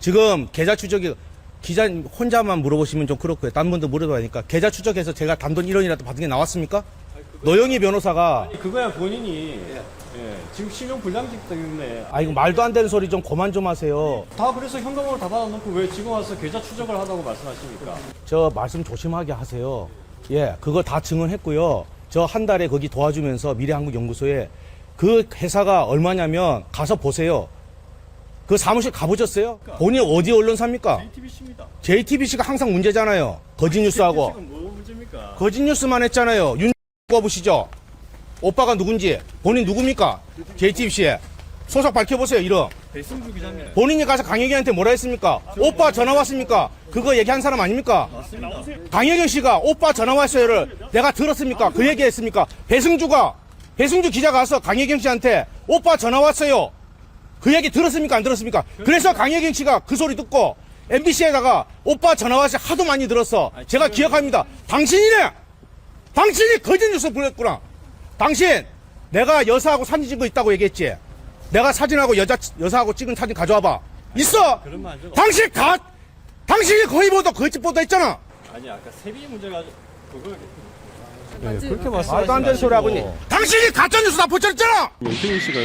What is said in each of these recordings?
지금 계좌 추적이 기자 혼자만 물어보시면 좀 그렇고요. 다른 분들 물어봐야 하니까 계좌 추적해서 제가 단돈 1원이라도 받은 게 나왔습니까? 노영희 변호사가 그거야 본인이 지금 신용 불량직 때문에 이거 말도 안 되는 소리 좀 그만 좀 하세요. 다 그래서 현금으로 다 받아놓고 왜 지금 와서 계좌 추적을 하다고 말씀하십니까? 저 말씀 조심하게 하세요. 예, 그거 다 증언했고요. 저 한 달에 거기 도와주면서 미래한국연구소에 그 회사가 얼마냐면 가서 보세요. 그 사무실 가보셨어요? 본인 어디 언론사입니까? JTBC입니다. JTBC가 항상 문제잖아요. 거짓 뉴스하고. 지금 뭐 문제입니까? 거짓 뉴스만 했잖아요. 윤 뽑으시죠? 오빠가 누군지. 본인 누굽니까? JTBC에. 소속 밝혀보세요, 이름. 배승주 기자입니다. 본인이 가서 강혜경한테 뭐라 했습니까? 오빠 전화 왔습니까? 그거 얘기한 사람 아닙니까? 강혜경 씨가 오빠 전화 왔어요를 내가 들었습니까? 그 얘기 했습니까? 배승주 기자가 가서 강혜경 씨한테 오빠 전화 왔어요. 그 얘기 들었습니까? 안 들었습니까? 그래서 강혜경 씨가 그 소리 듣고 MBC에다가 오빠 전화 왔어요 하도 많이 들었어. 제가 기억합니다. 당신이네! 당신이 거짓 뉴스 보냈구나. 당신, 내가 여사하고 사진 찍은 거 있다고 얘기했지? 내가 사진하고 여사하고 찍은 사진 가져와봐. 있어! 그런 적 당신이 거의 거짓 보도 했잖아! 아니 아까 세비 문제가 그걸 그렇게 말도 안 되는 소리 하고 있니? 당신이 가짜뉴스 다 포착했잖아! 명태균 씨가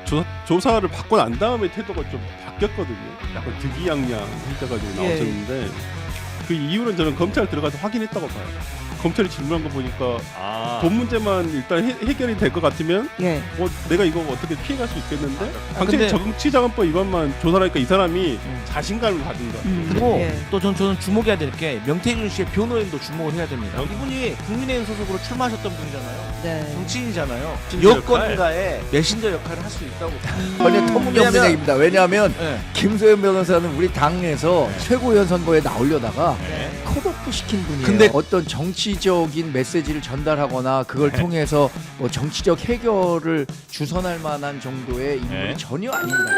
좀 조사를 받고 난 다음에 태도가 좀 바뀌었거든요. 약간 득이양양 해가지고 나오셨는데 그 이유는 저는 검찰 들어가서 확인했다고 봐요. 검찰이 질문한 거 보니까 돈 문제만 일단 해결이 될 것 같으면 내가 이거 어떻게 피해갈 수 있겠는데 당신이 정치자금법 위반만 조사하니까 이 사람이 자신감을 가진 거야. 그리고 또 저는 주목해야 될 게 명태균 씨의 변호인도 주목을 해야 됩니다. 이분이 국민의힘 소속으로 출마하셨던 분이잖아요. 네. 정치인이잖아요. 메신저 여권가의 메신저 역할을 할 수 있다고. 전혀 터무니없는 얘기입니다. 왜냐하면 네. 김소연 변호사는 우리 당에서 최고위원 선거에 나오려다가 컷오프 시킨 분이에요. 근데 어떤 정치적인 메시지를 전달하거나 그걸 통해서 뭐 정치적 해결을 주선할 만한 정도의 인물이 전혀 아닙니다.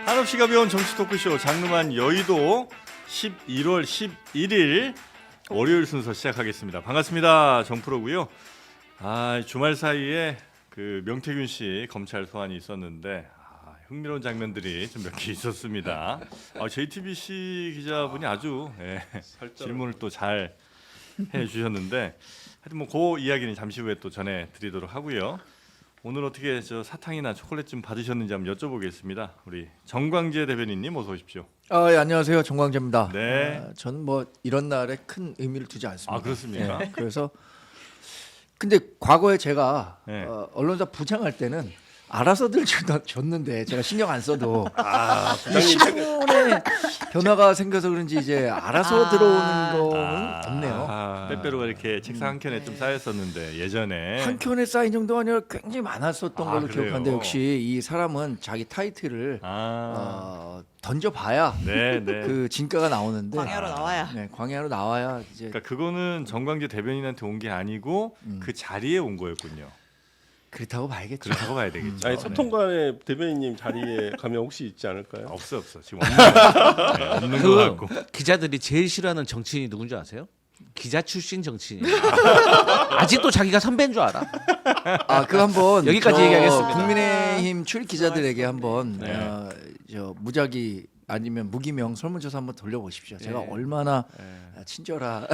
한없이 가벼운 정치 토크쇼 장르만 여의도 11월 11일 월요일 순서 시작하겠습니다. 반갑습니다. 정프로고요. 주말 사이에 그 명태균 씨 검찰 소환이 있었는데 흥미로운 장면들이 좀 몇 개 있었습니다. JTBC 기자분이 아주 질문을 또 잘 해주셨는데 하여튼 뭐 그 이야기는 잠시 후에 또 전해드리도록 하고요. 오늘 어떻게 저 사탕이나 초콜릿 좀 받으셨는지 한번 여쭤보겠습니다. 우리 정광재 대변인님 어서 오십시오. 예, 안녕하세요. 정광재입니다. 네. 저는 뭐 이런 날에 큰 의미를 두지 않습니다. 그렇습니까? 그래서 근데 과거에 제가 네. 언론사 부장할 때는 알아서들 줬는데 제가 신경 안 써도 이 신문에 변화가 생겨서 그런지 이제 알아서 들어오는 거는 없네요. 빼빼로가 이렇게 책상 한 켠에 좀 쌓였었는데 예전에 한 켠에 쌓인 정도가 아니라 굉장히 많았었던 걸로 그래요? 기억하는데 역시 이 사람은 자기 타이틀을 던져봐야 그 진가가 나오는데 광야로 나와야. 네, 광야로 나와야 이제 그러니까 그거는 정광재 대변인한테 온 게 아니고 그 자리에 온 거였군요. 그렇다고 봐야겠죠. 그렇다고 봐야 되겠죠. 아니 소통관에 대변인님 자리에 가면 혹시 있지 않을까요? 없어 지금 없는 거 같고. 기자들이 제일 싫어하는 정치인이 누군지 아세요? 기자 출신 정치인이에요. 아직도 자기가 선배인 줄 알아. 그 한번 여기까지 얘기하겠습니다. 국민의힘 출입 기자들에 한번 저 무작위 아니면 무기명 설문조사 한번 돌려보십시오. 제가 얼마나 친절한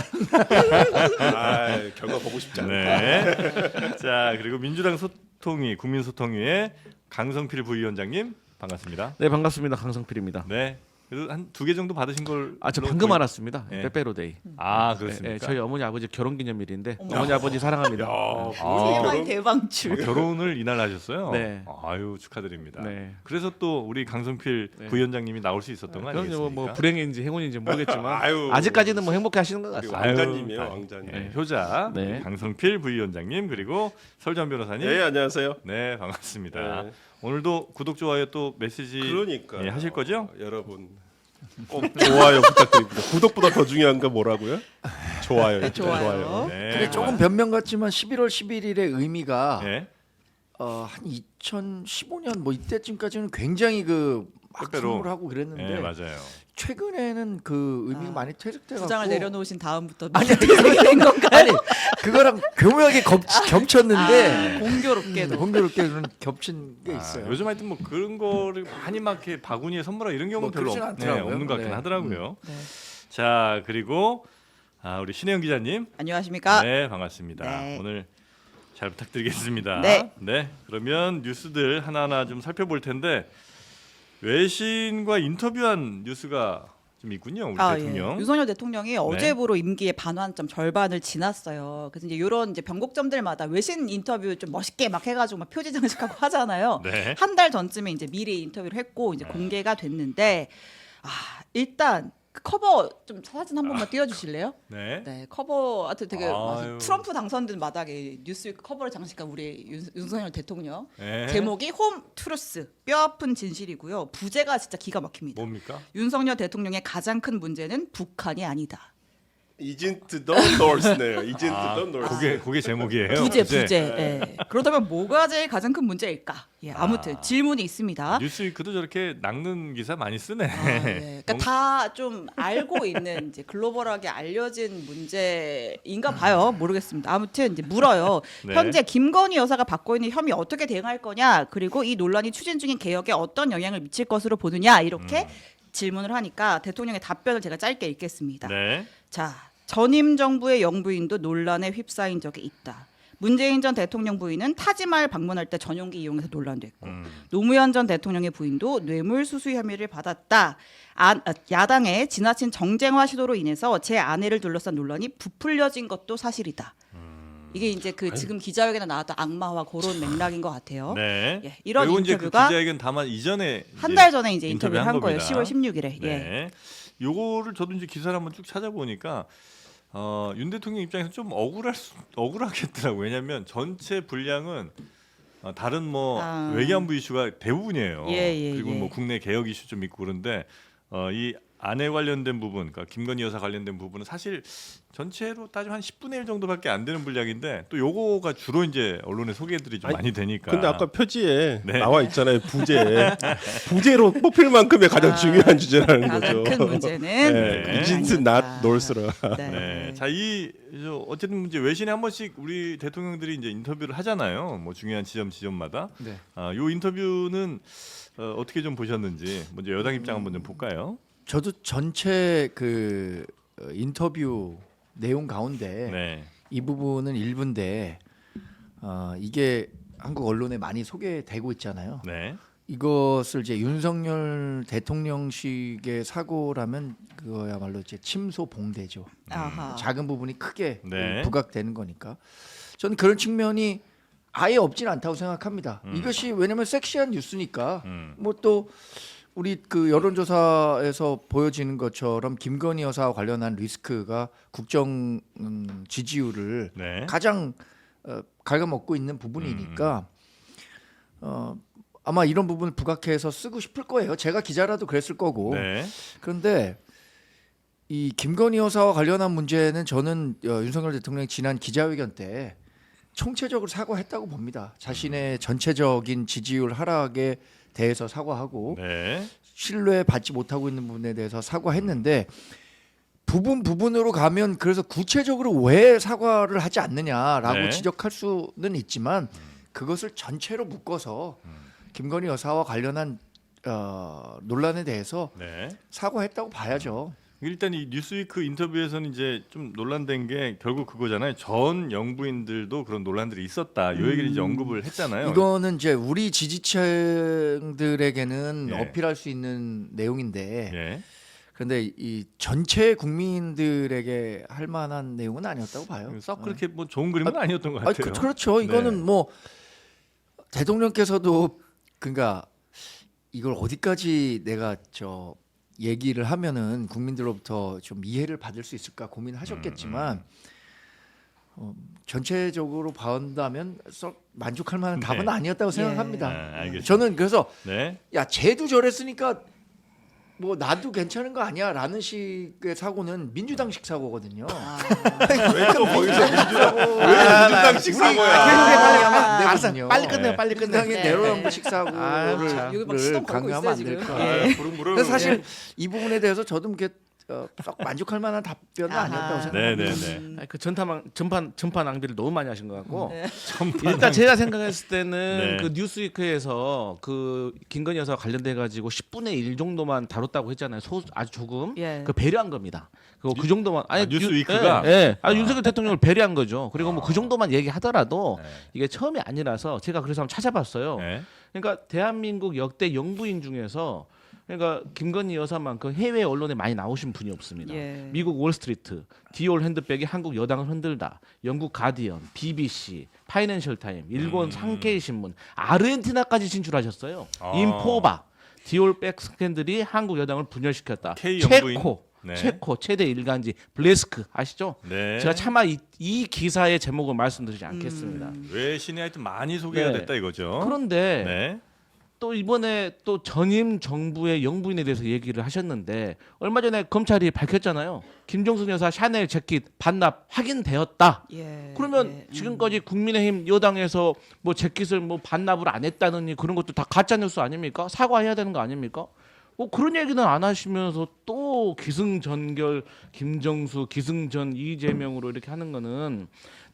결과 보고 싶지 않아요. 자 그리고 민주당 소통위 국민소통위의 강성필 부위원장님 반갑습니다. 네, 반갑습니다. 강성필입니다. 네. 그래서 한 2개 정도 받으신 걸. 저 방금 알았습니다. 네. 빼빼로데이. 그렇습니까? 저희 어머니 아버지 결혼기념일인데 어머니 아버지 사랑합니다. 대방출. 결혼을 이날 하셨어요? 네. 아유 축하드립니다. 네. 그래서 또 우리 강성필 부위원장님이 나올 수 있었던 거 아니겠습니까? 뭐 불행인지 행운인지 모르겠지만 아유. 아직까지는 뭐 행복해 하시는 것 그리고 같습니다. 왕자님이에요, 왕자님. 네, 효자 네. 강성필 부위원장님 그리고 설전 변호사님. 네, 안녕하세요. 네 반갑습니다. 네. 오늘도 구독 좋아요 또 메시지 그러니까 하실 거죠? 여러분 꼭 좋아요 부탁드립니다. 구독보다 더 중요한 건 뭐라고요? 좋아요. 좋아요. 네. 근데 조금 변명 같지만 11월 11일의 의미가 네. 한 2015년 뭐 이때쯤까지는 굉장히 막 빼빼로. 선물을 하고 그랬는데 네 맞아요. 최근에는 그 의미가 많이 퇴색돼가지고 부장을 내려놓으신 다음부터 아니, 퇴색이 된 건가요? 아니 그거랑 교묘하게 겹쳤는데 공교롭게도. 공교롭게는 겹친 게 있어요. 요즘 하여튼 뭐 그런 거를 많이 막 이렇게 바구니에 선물하고 이런 경우는 뭐 별로 그러진 않더라고요. 없는 것 같긴 네. 하더라고요. 네. 자, 그리고 우리 신혜영 기자님. 안녕하십니까? 네, 반갑습니다. 네. 오늘 잘 부탁드리겠습니다. 네. 그러면 뉴스들 하나하나 좀 살펴볼 텐데 외신과 인터뷰한 뉴스가 좀 있군요. 우리 대통령. 예. 윤석열 대통령이 어제부로 임기의 반환점 절반을 지났어요. 그래서 이제 이런 이제 변곡점들마다 외신 인터뷰 좀 멋있게 막 해가지고 막 표지 장식하고 하잖아요. 네. 한 달 전쯤에 이제 미리 인터뷰를 했고 이제 공개가 됐는데 일단 그 커버 좀 사진 한 번만 띄워주실래요? 네. 네, 커버 하여튼 되게 아유. 트럼프 당선된 마당에 뉴스위크 커버를 장식한 우리 윤석열 대통령. 네. 제목이 홈 트루스 뼈아픈 진실이고요. 부제가 진짜 기가 막힙니다. 뭡니까? 윤석열 대통령의 가장 큰 문제는 북한이 아니다. Isn't the North네요. Isn't the North. 그게 제목이에요. 부제. 예. 그렇다면 뭐가 제일 가장 큰 문제일까? 예, 아무튼 질문이 있습니다. 뉴스위크도 저렇게 낚는 기사 많이 쓰네. 예. 그러니까 다 좀 알고 있는 이제 글로벌하게 알려진 문제인가 봐요. 모르겠습니다. 아무튼 이제 물어요. 네. 현재 김건희 여사가 받고 있는 혐의 어떻게 대응할 거냐? 그리고 이 논란이 추진 중인 개혁에 어떤 영향을 미칠 것으로 보느냐? 이렇게 질문을 하니까 대통령의 답변을 제가 짧게 읽겠습니다. 네. 자, 전임 정부의 영부인도 논란에 휩싸인 적이 있다. 문재인 전 대통령 부인은 타지마을 방문할 때 전용기 이용해서 논란됐고 노무현 전 대통령의 부인도 뇌물수수 혐의를 받았다. 야당의 지나친 정쟁화 시도로 인해서 제 아내를 둘러싼 논란이 부풀려진 것도 사실이다. 이게 이제 그 지금 기자회견에 나왔던 악마와 그런 맥락인 것 같아요. 네. 예, 이런 이건 이제 인터뷰가 그 기자회견 다만 이전에 한 달 전에 이제 인터뷰를 인터뷰한 한 거예요. 겁니다. 10월 16일에. 예. 네. 요거를 저도 이제 기사를 한번 쭉 찾아보니까 윤 대통령 입장에서 좀 억울하겠더라고요. 왜냐하면 전체 분량은 다른 뭐 외교안보 이슈가 대부분이에요. 그리고 뭐 국내 개혁 이슈 좀 있고 그런데 이 아내 관련된 부분, 그러니까 김건희 여사 관련된 부분은 사실 전체로 따지면 한 10분의 1 정도밖에 안 되는 분량인데 또 요거가 주로 이제 언론에 소개들이 좀 많이 되니까. 근데 아까 표지에 네. 나와 있잖아요. 부제로 뽑힐 만큼의 가장 중요한 주제라는 가장 거죠. 큰 문제는 네. 북한이 Isn't 아니다. not North라. 네. 자, 어쨌든 이제 외신에 한 번씩 우리 대통령들이 이제 인터뷰를 하잖아요. 뭐 중요한 지점마다. 네. 요 인터뷰는 어떻게 좀 보셨는지 먼저 여당 입장 한번 좀 볼까요? 저도 전체 그 인터뷰 내용 가운데 네. 이 부분은 일부인데 이게 한국 언론에 많이 소개되고 있잖아요. 네. 이것을 이제 윤석열 대통령식의 사고라면 그거야말로 이제 침소봉대죠. 아하. 작은 부분이 크게 네. 부각되는 거니까 저는 그런 측면이 아예 없진 않다고 생각합니다. 이것이 왜냐면 섹시한 뉴스니까 뭐 또 우리 그 여론조사에서 보여지는 것처럼 김건희 여사와 관련한 리스크가 국정 지지율을 네. 가장 갉아먹고 있는 부분이니까 아마 이런 부분을 부각해서 쓰고 싶을 거예요. 제가 기자라도 그랬을 거고. 네. 그런데 이 김건희 여사와 관련한 문제는 저는 윤석열 대통령이 지난 기자회견 때 총체적으로 사과했다고 봅니다. 자신의 전체적인 지지율 하락에 대해서 사과하고 네. 신뢰 받지 못하고 있는 부분에 대해서 사과했는데 부분으로 가면 그래서 구체적으로 왜 사과를 하지 않느냐라고 네. 지적할 수는 있지만 그것을 전체로 묶어서 김건희 여사와 관련한 논란에 대해서 네. 사과했다고 봐야죠. 일단 이 뉴스위크 인터뷰에서는 이제 좀 논란된 게 결국 그거잖아요. 전 영부인들도 그런 논란들이 있었다. 요 얘기를 이제 언급을 했잖아요. 이거는 이제 우리 지지층들에게는 예. 어필할 수 있는 내용인데 예. 그런데 이 전체 국민들에게 할 만한 내용은 아니었다고 봐요. 썩 그렇게 뭐 좋은 그림은 아니었던 것 같아요. 그렇죠. 이거는 네. 뭐 대통령께서도 그러니까 이걸 어디까지 내가 얘기를 하면은 국민들로부터 좀 이해를 받을 수 있을까 고민하셨겠지만 전체적으로 봐온다면 썩 만족할 만한 답은 아니었다고 생각합니다. 알겠습니다. 저는 그래서 네. 야 쟤도 저랬으니까 뭐 나도 괜찮은 거 아니야라는 식의 사고는 민주당식 사고거든요. 왜 또 거기서 민주당식 사고야? 되거든요. 빨리 끝내, 빨리 끝내. 민주당의 네. 내로남불식 아유, 참. 여기 막 시동 사고를 걸고 강요하면 안 있어요, 될까. 지금. 부릉부릉. 근데 사실 이 부분에 대해서 저도 그렇게 썩 만족할 만한 답변은 아하. 아니었다고 생각합니다. 네네네. 아니, 그 전파 낭비를 너무 많이 하신 것 같고 네. 일단 제가 생각했을 때는 네. 그 뉴스위크에서 그 김건희 여사 관련돼 가지고 10분의 1 정도만 다뤘다고 했잖아요. 아주 조금 예. 그 배려한 겁니다. 그 정도만 뉴스위크가? 예, 예. 윤석열 대통령을 배려한 거죠. 그리고 뭐 그 정도만 얘기하더라도 이게 처음이 아니라서 제가 그래서 한번 찾아봤어요. 네. 그러니까 대한민국 역대 영부인 중에서 그러니까 김건희 여사만큼 해외 언론에 많이 나오신 분이 없습니다. 예. 미국 월스트리트, 디올 핸드백이 한국 여당을 흔들다, 영국 가디언, BBC, 파이낸셜 타임, 일본 상케이 신문, 아르헨티나까지 진출하셨어요. 인포바, 디올 백 스캔들이 한국 여당을 분열시켰다. K 영부인? 네. 체코 최대 일간지 블레스크 아시죠? 네. 제가 차마 이 기사의 제목을 말씀드리지 않겠습니다. 외신이 하여튼 많이 소개가 네. 됐다 이거죠. 그런데 네. 또 이번에 또 전임 정부의 영부인에 대해서 얘기를 하셨는데 얼마 전에 검찰이 밝혔잖아요. 김정숙 여사 샤넬 재킷 반납 확인되었다. 예. 그러면 예. 지금까지 국민의힘 여당에서 뭐 재킷을 뭐 반납을 안 했다느니 그런 것도 다 가짜 뉴스 아닙니까? 사과해야 되는 거 아닙니까? 뭐 그런 얘기는 안 하시면서 또 기승전결 김정수, 기승전 이재명으로 이렇게 하는 거는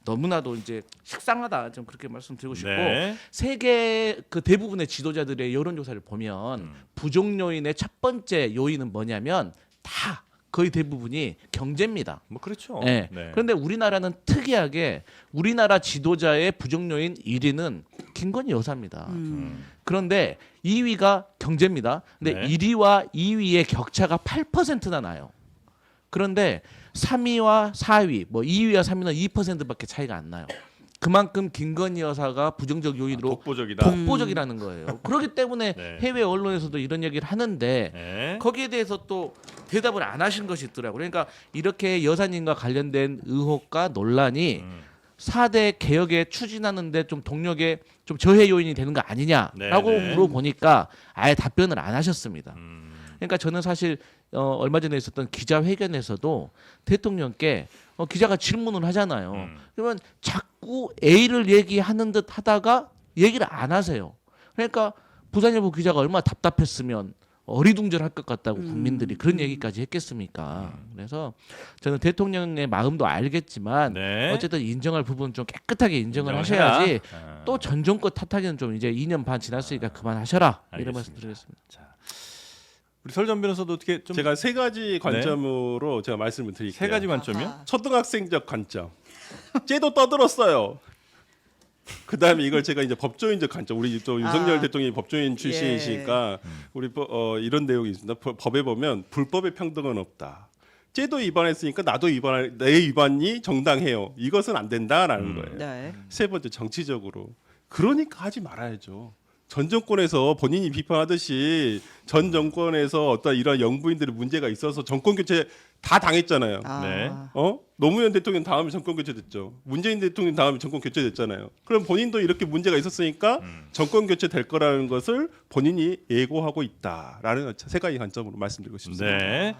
너무나도 이제 식상하다 좀 그렇게 말씀드리고 싶고 네. 세계 그 대부분의 지도자들의 여론조사를 보면 부족 요인의 첫 번째 요인은 뭐냐면 다 거의 대부분이 경제입니다. 뭐 그렇죠. 네. 네. 그런데 우리나라는 특이하게 우리나라 지도자의 부족 요인 1위는 김건희 여사입니다. 그런데 2위가 경제입니다. 근데 네. 1위와 2위의 격차가 8%나 나요. 그런데 3위와 4위, 뭐 2위와 3위는 2%밖에 차이가 안 나요. 그만큼 김건희 여사가 부정적 요인으로 독보적이다. 독보적이라는 거예요. 그렇기 때문에 네. 해외 언론에서도 이런 얘기를 하는데 네. 거기에 대해서 또 대답을 안 하신 것이 있더라고요. 그러니까 이렇게 여사님과 관련된 의혹과 논란이 4대 개혁에 추진하는데 좀 동력에 좀 저해 요인이 되는 거 아니냐라고 네, 네. 물어보니까 아예 답변을 안 하셨습니다. 그러니까 저는 사실 얼마 전에 있었던 기자회견에서도 대통령께 기자가 질문을 하잖아요. 그러면 자꾸 A를 얘기하는 듯 하다가 얘기를 안 하세요. 그러니까 부산일보 기자가 얼마나 답답했으면 어리둥절할 것 같다고 국민들이 그런 얘기까지 했겠습니까? 그래서 저는 대통령의 마음도 알겠지만 네. 어쨌든 인정할 부분 좀 깨끗하게 인정을 인정을 해라. 하셔야지 아. 또 전 정권 탓하기는 좀 이제 2년 반 지났으니까 그만하셔라 이런 알겠습니다. 말씀 드리겠습니다. 우리 설전 변호사도 어떻게 좀 제가 세 가지 관점으로 제가 말씀을 드릴게요. 세 가지 관점이요? 아하. 초등학생적 관점. 쟤도 떠들었어요. 그다음에 이걸 제가 이제 법조인적 관점. 우리 또 윤석열 아. 대통령이 법조인 출신이시니까 우리 이런 내용이 있습니다. 법에 보면 불법의 평등은 없다. 쟤도 위반했으니까 나도 내 위반이 정당해요. 이것은 안 된다라는 거예요. 네. 세 번째 정치적으로. 그러니까 하지 말아야죠. 전 정권에서 본인이 비판하듯이 전 정권에서 어떤 이런 영부인들의 문제가 있어서 정권 교체 다 당했잖아요. 아. 네. 노무현 대통령 다음에 정권 교체됐죠. 문재인 대통령 다음에 정권 교체됐잖아요. 그럼 본인도 이렇게 문제가 있었으니까 정권 교체될 거라는 것을 본인이 예고하고 있다라는 세 가지 관점으로 말씀드리고 싶습니다. 네.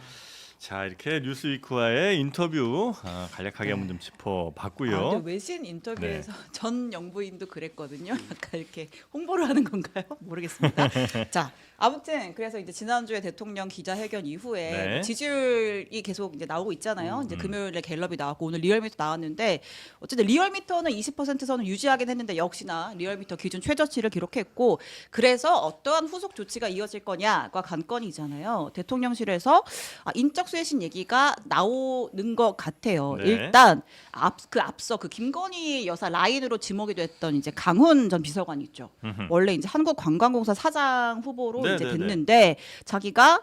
자 이렇게 뉴스위크와의 인터뷰 간략하게 한번 좀 짚어봤고요. 아, 근데 외신 인터뷰에서 전 영부인도 그랬거든요. 약간 이렇게 홍보를 하는 건가요? 모르겠습니다. 자, 아무튼 그래서 이제 지난주에 대통령 기자회견 이후에 네. 지지율이 계속 이제 나오고 있잖아요. 이제 금요일에 갤럽이 나왔고 오늘 리얼미터 나왔는데 어쨌든 리얼미터는 20%선을 유지하긴 했는데 역시나 리얼미터 기준 최저치를 기록했고 그래서 어떠한 후속 조치가 이어질 거냐가 관건이잖아요. 대통령실에서 인적 쇄신 얘기가 나오는 것 같아요. 네. 일단 앞서 그 김건희 여사 라인으로 지목이 됐던 이제 강훈 전 비서관 있죠. 원래 이제 한국관광공사 사장 후보로 네, 이제 네, 됐는데 자기가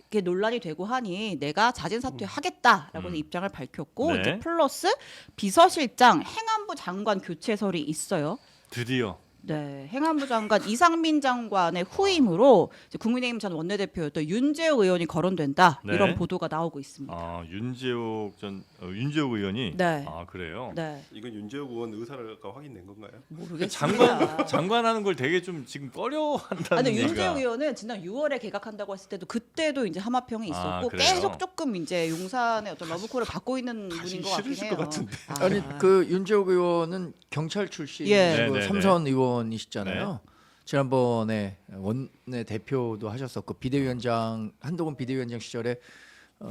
이게 논란이 되고 하니 내가 자진 사퇴하겠다라고 해서 입장을 밝혔고 네. 이제 플러스 비서실장 행안부 장관 교체설이 있어요. 드디어 네, 행안부 장관 이상민 장관의 후임으로 이제 국민의힘 전 원내대표였던 윤재욱 의원이 거론된다. 네. 이런 보도가 나오고 있습니다. 아, 윤재욱 의원이 네. 아, 그래요. 네, 이건 윤재욱 의원 의사가 확인된 건가요? 모르겠습니다. 장관하는 걸 되게 좀 지금 꺼려한다는 아니, 얘기가. 윤재욱 의원은 지난 6월에 개각한다고 했을 때도 그때도 이제 하마평이 있었고 그래요? 계속 조금 이제 용산의 어떤 러브콜을 받고 있는 분인 것 같긴 싫으실 해요. 것 같은데. 아니 그 윤재욱 의원은 경찰 출신 예. 그리고 네네네. 삼선 의원이시잖아요. 네. 지난번에 원내 대표도 하셨었고 비대위원장 한동훈 비대위원장 시절에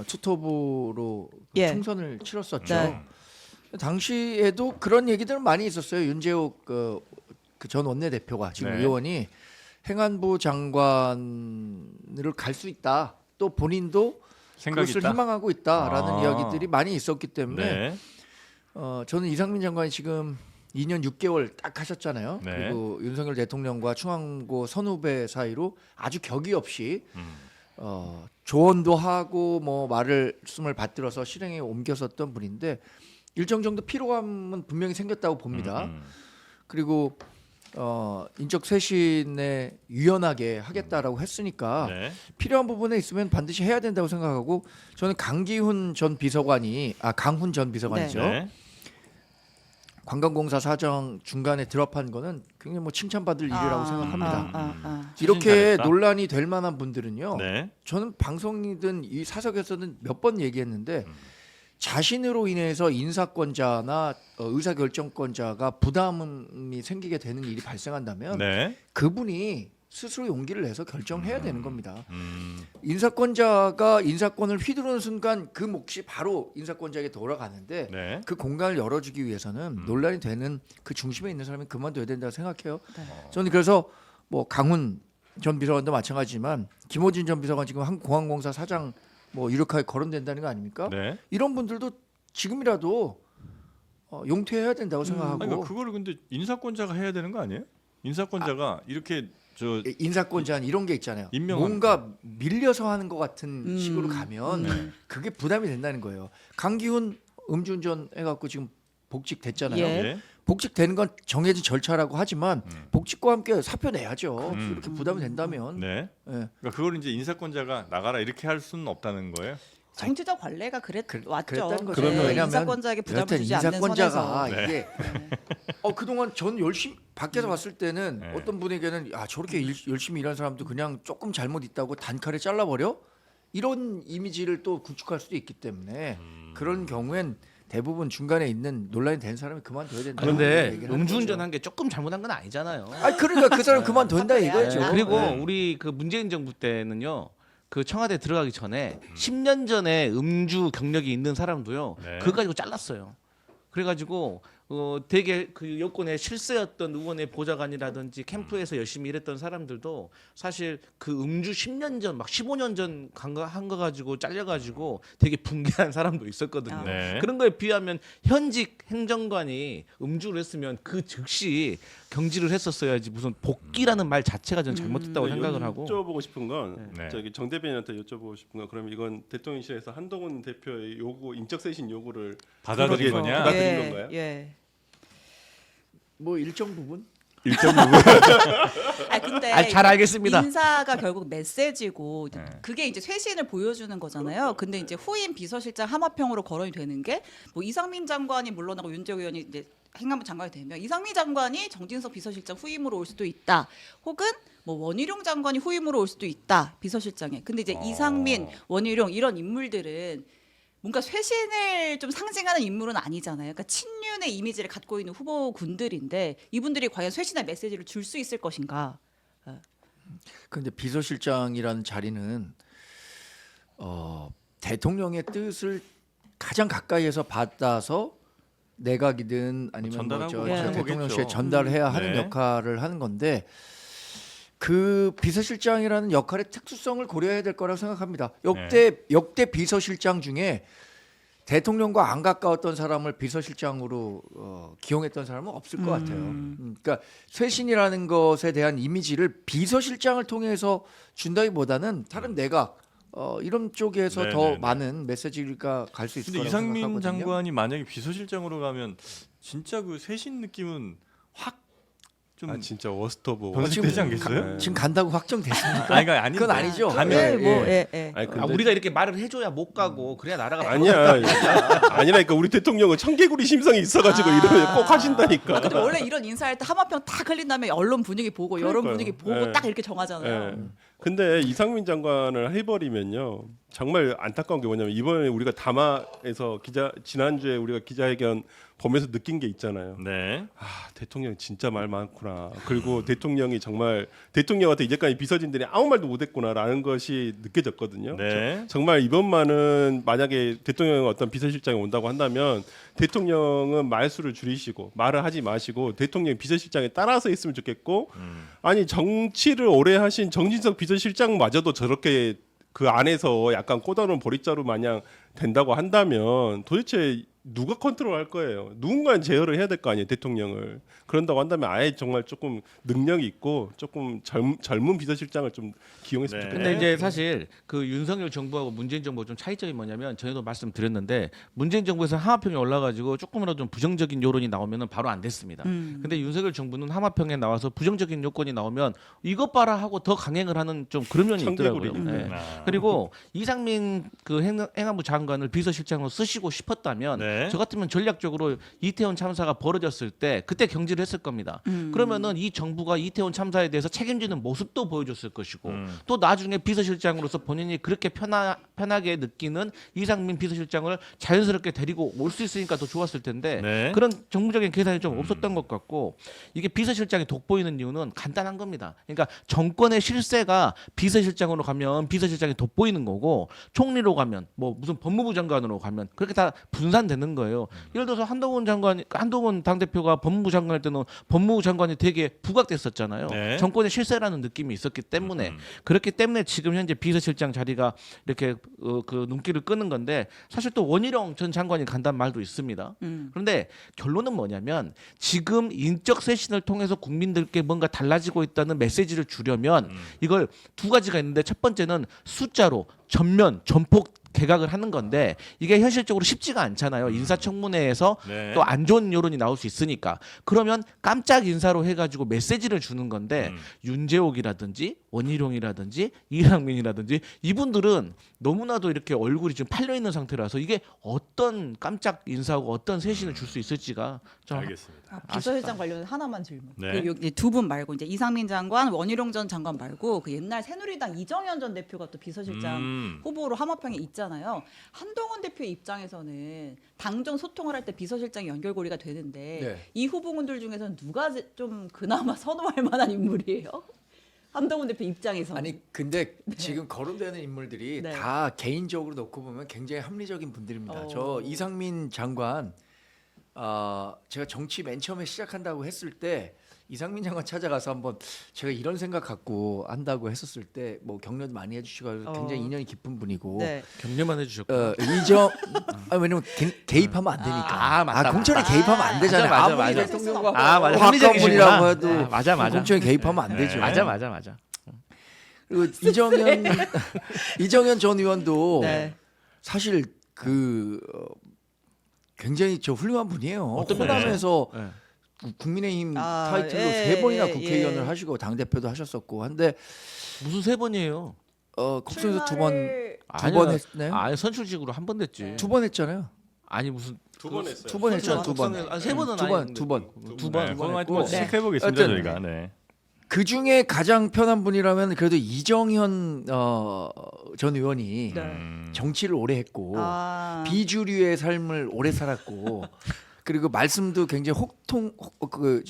투톱으로 예. 총선을 치렀었죠. 네. 당시에도 그런 얘기들은 많이 있었어요. 윤재욱 그 전 원내 대표가 지금 네. 의원이 행안부 장관을 갈 수 있다. 또 본인도 생각이 그것을 있다. 희망하고 있다라는 아. 이야기들이 많이 있었기 때문에 네. 저는 이상민 장관이 지금 2년 6개월 딱 하셨잖아요. 네. 그리고 윤석열 대통령과 충암고 선후배 사이로 아주 격의 없이 조언도 하고 뭐 말씀을 받들어서 실행에 옮겼었던 분인데 일정 정도 피로감은 분명히 생겼다고 봅니다. 그리고 인적 쇄신에 유연하게 하겠다라고 했으니까 네. 필요한 부분에 있으면 반드시 해야 된다고 생각하고 저는 강훈 전 비서관이죠. 네. 관광공사 사장 중간에 드랍한 거는 굉장히 뭐 칭찬받을 일이라고 생각합니다. 시즌 이렇게 잘했다. 논란이 될 만한 분들은요. 네. 저는 방송이든 이 사석에서는 몇 번 얘기했는데 자신으로 인해서 인사권자나 의사결정권자가 부담이 생기게 되는 일이 발생한다면 네. 그분이 스스로 용기를 내서 결정해야 되는 겁니다. 음. 인사권자가 인사권을 휘두르는 순간 그 몫이 바로 인사권자에게 돌아가는데 네. 그 공간을 열어주기 위해서는 논란이 되는 그 중심에 있는 사람이 그만둬야 된다고 생각해요. 저는 그래서 뭐 강훈 전 비서관도 마찬가지지만 김호진 전 비서관 지금 한국공항공사 사장 뭐 유력하게 거론된다는 거 아닙니까? 네. 이런 분들도 지금이라도 용퇴해야 된다고 생각하고 아니, 그러니까 그거를 근데 인사권자가 해야 되는 거 아니에요? 인사권자가 이렇게 저 인사권자는 이런 게 있잖아요. 임명하는 뭔가 밀려서 하는 것 같은 식으로 가면 그게 부담이 된다는 거예요. 강기훈 음주운전 해갖고 지금 복직됐잖아요. 예. 예. 복직되는 건 정해진 절차라고 하지만 복직과 함께 사표 내야죠. 이렇게 부담이 된다면. 네. 예. 그러니까 그걸 이제 인사권자가 나가라 이렇게 할 수는 없다는 거예요. 정치적 관례가 왔죠. 그랬다는 거죠. 네, 왜냐하면 인사권자에게 부담을 여하튼 주지 않는 인사권자가 선에서. 이게 그동안 전 열심히 밖에서 봤을 때는 네. 어떤 분에게는 저렇게 열심히 일하는 사람도 그냥 조금 잘못 있다고 단칼에 잘라버려 이런 이미지를 또 구축할 수도 있기 때문에 그런 경우엔 대부분 중간에 있는 논란이 된 사람이 그만둬야 된다. 그런데 음주운전한 게 조금 잘못한 건 아니잖아요. 그러니까 그 사람 그만둔다 이거죠. 네, 그리고 우리 그 문재인 정부 때는요. 그 청와대 들어가기 전에 10년 전에 음주 경력이 있는 사람도요. 네. 그거 가지고 잘랐어요. 그래가지고 되게 그 여권의 실세였던 의원의 보좌관이라든지 캠프에서 열심히 일했던 사람들도 사실 그 음주 10년 전 막 15년 전 한 거 가지고 잘려가지고 되게 붕괴한 사람도 있었거든요. 네. 그런 거에 비하면 현직 행정관이 음주를 했으면 그 즉시 경질을 했었어야지 무슨 복귀라는 말 자체가 저는 잘못됐다고 생각을 하고. 여쭤보고 싶은 건 네. 저기 정 대변인한테 여쭤보고 싶은 건 그럼 이건 대통령실에서 한동훈 대표의 요구 인적 쇄신 요구를 받아들인 거냐? 받아들인 건가요? 예. 뭐 일정 부분. 근데 잘 알겠습니다. 인사가 결국 메시지고 그게 이제 쇄신을 보여주는 거잖아요. 근데 이제 후임 비서실장 하마평으로 거론이 되는 게 뭐 이상민 장관이 물러나고 윤재욱 의원이 이제 행안부 장관이 되면 이상민 장관이 정진석 비서실장 후임으로 올 수도 있다. 혹은 뭐 원희룡 장관이 후임으로 올 수도 있다. 비서실장에. 근데 이제 이상민, 원희룡 이런 인물들은 뭔가 쇄신을 좀 상징하는 인물은 아니잖아요. 그러니까 친윤의 이미지를 갖고 있는 후보군들인데 이분들이 과연 쇄신의 메시지를 줄 수 있을 것인가? 그런데 비서실장이라는 자리는 대통령의 뜻을 가장 가까이에서 받아서 내각이든 아니면 뭐 전달하고 하는 대통령실에 거겠죠. 전달해야 하는 네. 역할을 하는 건데 그 비서실장이라는 역할의 특수성을 고려해야 될 거라고 생각합니다. 역대 비서실장 중에 대통령과 안 가까웠던 사람을 비서실장으로 기용했던 사람은 없을 것 같아요. 그러니까 쇄신이라는 것에 대한 이미지를 비서실장을 통해서 준다기보다는 다른 내각 이런 쪽에서 더 네네네. 많은 메시지가 갈 수 있을 근데 거라고 이상민 생각하거든요. 장관이 만약에 비서실장으로 가면 진짜 그 쇄신 느낌은 확 좀 아 진짜 워스트 오브 변색되지 않겠어요? 네. 지금 간다고 확정됐습니까? 아니, 그러니까 아닌데. 그건 아니죠. 가면 네, 뭐, 예. 예. 아니, 근데 우리가 이렇게 말을 해줘야 못 가고 그래야 나라가 아니야 아니라니까 우리 대통령은 청개구리 심성이 있어가지고 이러면 꼭 하신다니까. 근데 원래 이런 인사할 때 하마평 딱 흘린 다음에 언론 분위기 보고 여론 그러니까요. 분위기 보고 예. 딱 이렇게 정하잖아요. 예. 근데 이상민 장관을 해버리면요 정말 안타까운 게 뭐냐면 이번에 우리가 담화에서 지난주에 우리가 기자회견 보면서 느낀 게 있잖아요. 네. 아 대통령 진짜 말 많구나. 그리고 대통령이 정말 대통령한테 이제까지 비서진들이 아무 말도 못했구나라는 것이 느껴졌거든요. 네. 정말 이번만은 만약에 대통령 어떤 비서실장이 온다고 한다면 대통령은 말수를 줄이시고 말을 하지 마시고 대통령 비서실장에 따라서 있으면 좋겠고 아니 정치를 오래 하신 정진석 비서실장마저도 저렇게 그 안에서 약간 꼬다로운 보릿자루 마냥 된다고 한다면 도대체 누가 컨트롤할 거예요? 누군가는 제어를 해야 될 거 아니에요, 대통령을. 그런다고 한다면 아예 정말 조금 능력이 있고 조금 젊은 비서실장을 좀 기용했으면 네. 좋겠어요. 근데 이제 사실 그 윤석열 정부하고 문재인 정부가 좀 차이점이 뭐냐면 전에도 말씀드렸는데 문재인 정부에서 하마평에 올라가지고 조금이라도 좀 부정적인 여론이 나오면은 바로 안 됐습니다. 근데 윤석열 정부는 하마평에 나와서 부정적인 요건이 나오면 이것 봐라 하고 더 강행을 하는 좀 그런 면이 있더라고요. 청개구리. 네. 아. 그리고 이상민 그 행안부 장관을 비서실장으로 쓰시고 싶었다면 네. 저 같으면 전략적으로 이태원 참사가 벌어졌을 때 그때 경질을 했을 겁니다. 그러면은 이 정부가 이태원 참사에 대해서 책임지는 모습도 보여줬을 것이고 또 나중에 비서실장으로서 본인이 그렇게 편하게 느끼는 이상민 비서실장을 자연스럽게 데리고 올 수 있으니까 더 좋았을 텐데 네. 그런 정무적인 계산이 좀 없었던 것 같고 이게 비서실장이 돋보이는 이유는 간단한 겁니다. 그러니까 정권의 실세가 비서실장으로 가면 비서실장이 돋보이는 거고 총리로 가면 뭐 무슨 법무부 장관으로 가면 그렇게 다 분산되는 거예요. 예를 들어서 한동훈 당대표가 법무부 장관일 때는 법무부 장관이 되게 부각됐었잖아요. 네. 정권의 실세라는 느낌이 있었기 때문에 그렇기 때문에 지금 현재 비서실장 자리가 이렇게 그 눈길을 끄는 건데 사실 또 원희룡 전 장관이 간다는 말도 있습니다. 그런데 결론은 뭐냐면 지금 인적 쇄신을 통해서 국민들께 뭔가 달라지고 있다는 메시지를 주려면 이걸 두 가지가 있는데 첫 번째는 숫자로 전면 전폭 개각을 하는 건데 이게 현실적으로 쉽지가 않잖아요. 인사청문회에서 네. 또 안 좋은 여론이 나올 수 있으니까 그러면 깜짝 인사로 해가지고 메시지를 주는 건데 윤재옥이라든지 원희룡이라든지 이상민이라든지 이분들은 너무나도 이렇게 얼굴이 지금 팔려 있는 상태라서 이게 어떤 깜짝 인사하고 어떤 쇄신을 줄 수 있을지가 좀 알겠습니다. 비서실장 관련해서 하나만 질문. 네. 그 여기 두 분 말고 이제 이상민 장관, 원희룡 전 장관 말고 그 옛날 새누리당 이정현 전 대표가 또 비서실장 후보로 하마평에 있잖아요. 한동훈 대표 입장에서는 당정 소통을 할 때 비서실장이 연결고리가 되는데 네. 이 후보군들 중에서는 누가 좀 그나마 선호할 만한 인물이에요? 한동훈 대표 입장에서. 아니 근데 지금 거론되는 인물들이 네. 다 개인적으로 놓고 보면 굉장히 합리적인 분들입니다. 저 어. 이상민 장관 제가 정치 맨 처음에 시작한다고 했을 때 이상민 장관 찾아가서 한번 제가 이런 생각 갖고 한다고 했었을 때 뭐 격려도 많이 해주시고 굉장히 인연이 깊은 분이고 네. 격려만 해주셨고 왜냐면 개입하면 안 되니까. 아, 맞다, 공천에 맞다. 개입하면 안 되잖아요. 맞아, 아무리 맞아. 대통령과 아 맞아 가까운 합리적이시구나. 분이라고 해도 아, 맞아 공천에 개입하면 안 되죠. 맞아 그리고 이정현 전 의원도 네. 사실 굉장히 훌륭한 분이에요. 어떤 호남에서 네. 국민의힘 아, 타이틀로 예, 3번이나 예, 국회의원을 예. 하시고 당 대표도 하셨었고 한데 무슨 세 번이에요? 국정에서 두 번 아니요. 했나요? 아니 선출직으로 한 번 됐지. 두 번 했잖아요. 아니 무슨 두 번 했어요. 두 번 했잖아요. 두 번. 세 번은 두 번, 아닌데. 두 번. 두 네, 번. 그건 했고. 한번 체크해 보겠습니다 하여튼 저희가. 네. 그 중에 가장 편한 분이라면 그래도 이정현 전 의원이 정치를 오래 했고 비주류의 삶을 오래 살았고 그리고 말씀도 굉장히 호탕하게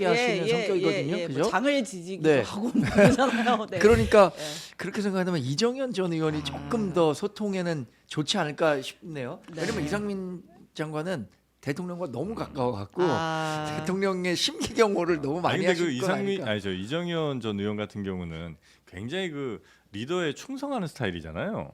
하시는 성격이거든요. 그죠? 뭐 장을 지지기도 네. 하고 뭐 그러잖아요. 네. 그러니까 네. 그렇게 생각하면 이정현 전 의원이 조금 더 소통에는 좋지 않을까 싶네요. 네. 왜냐면 이상민 장관은 대통령과 너무 가까워갖고 아. 대통령의 심기경호를 너무 많이 아니 근데 하실 거 아니까. 이정현 전 의원 같은 경우는 굉장히 그 리더에 충성하는 스타일이잖아요.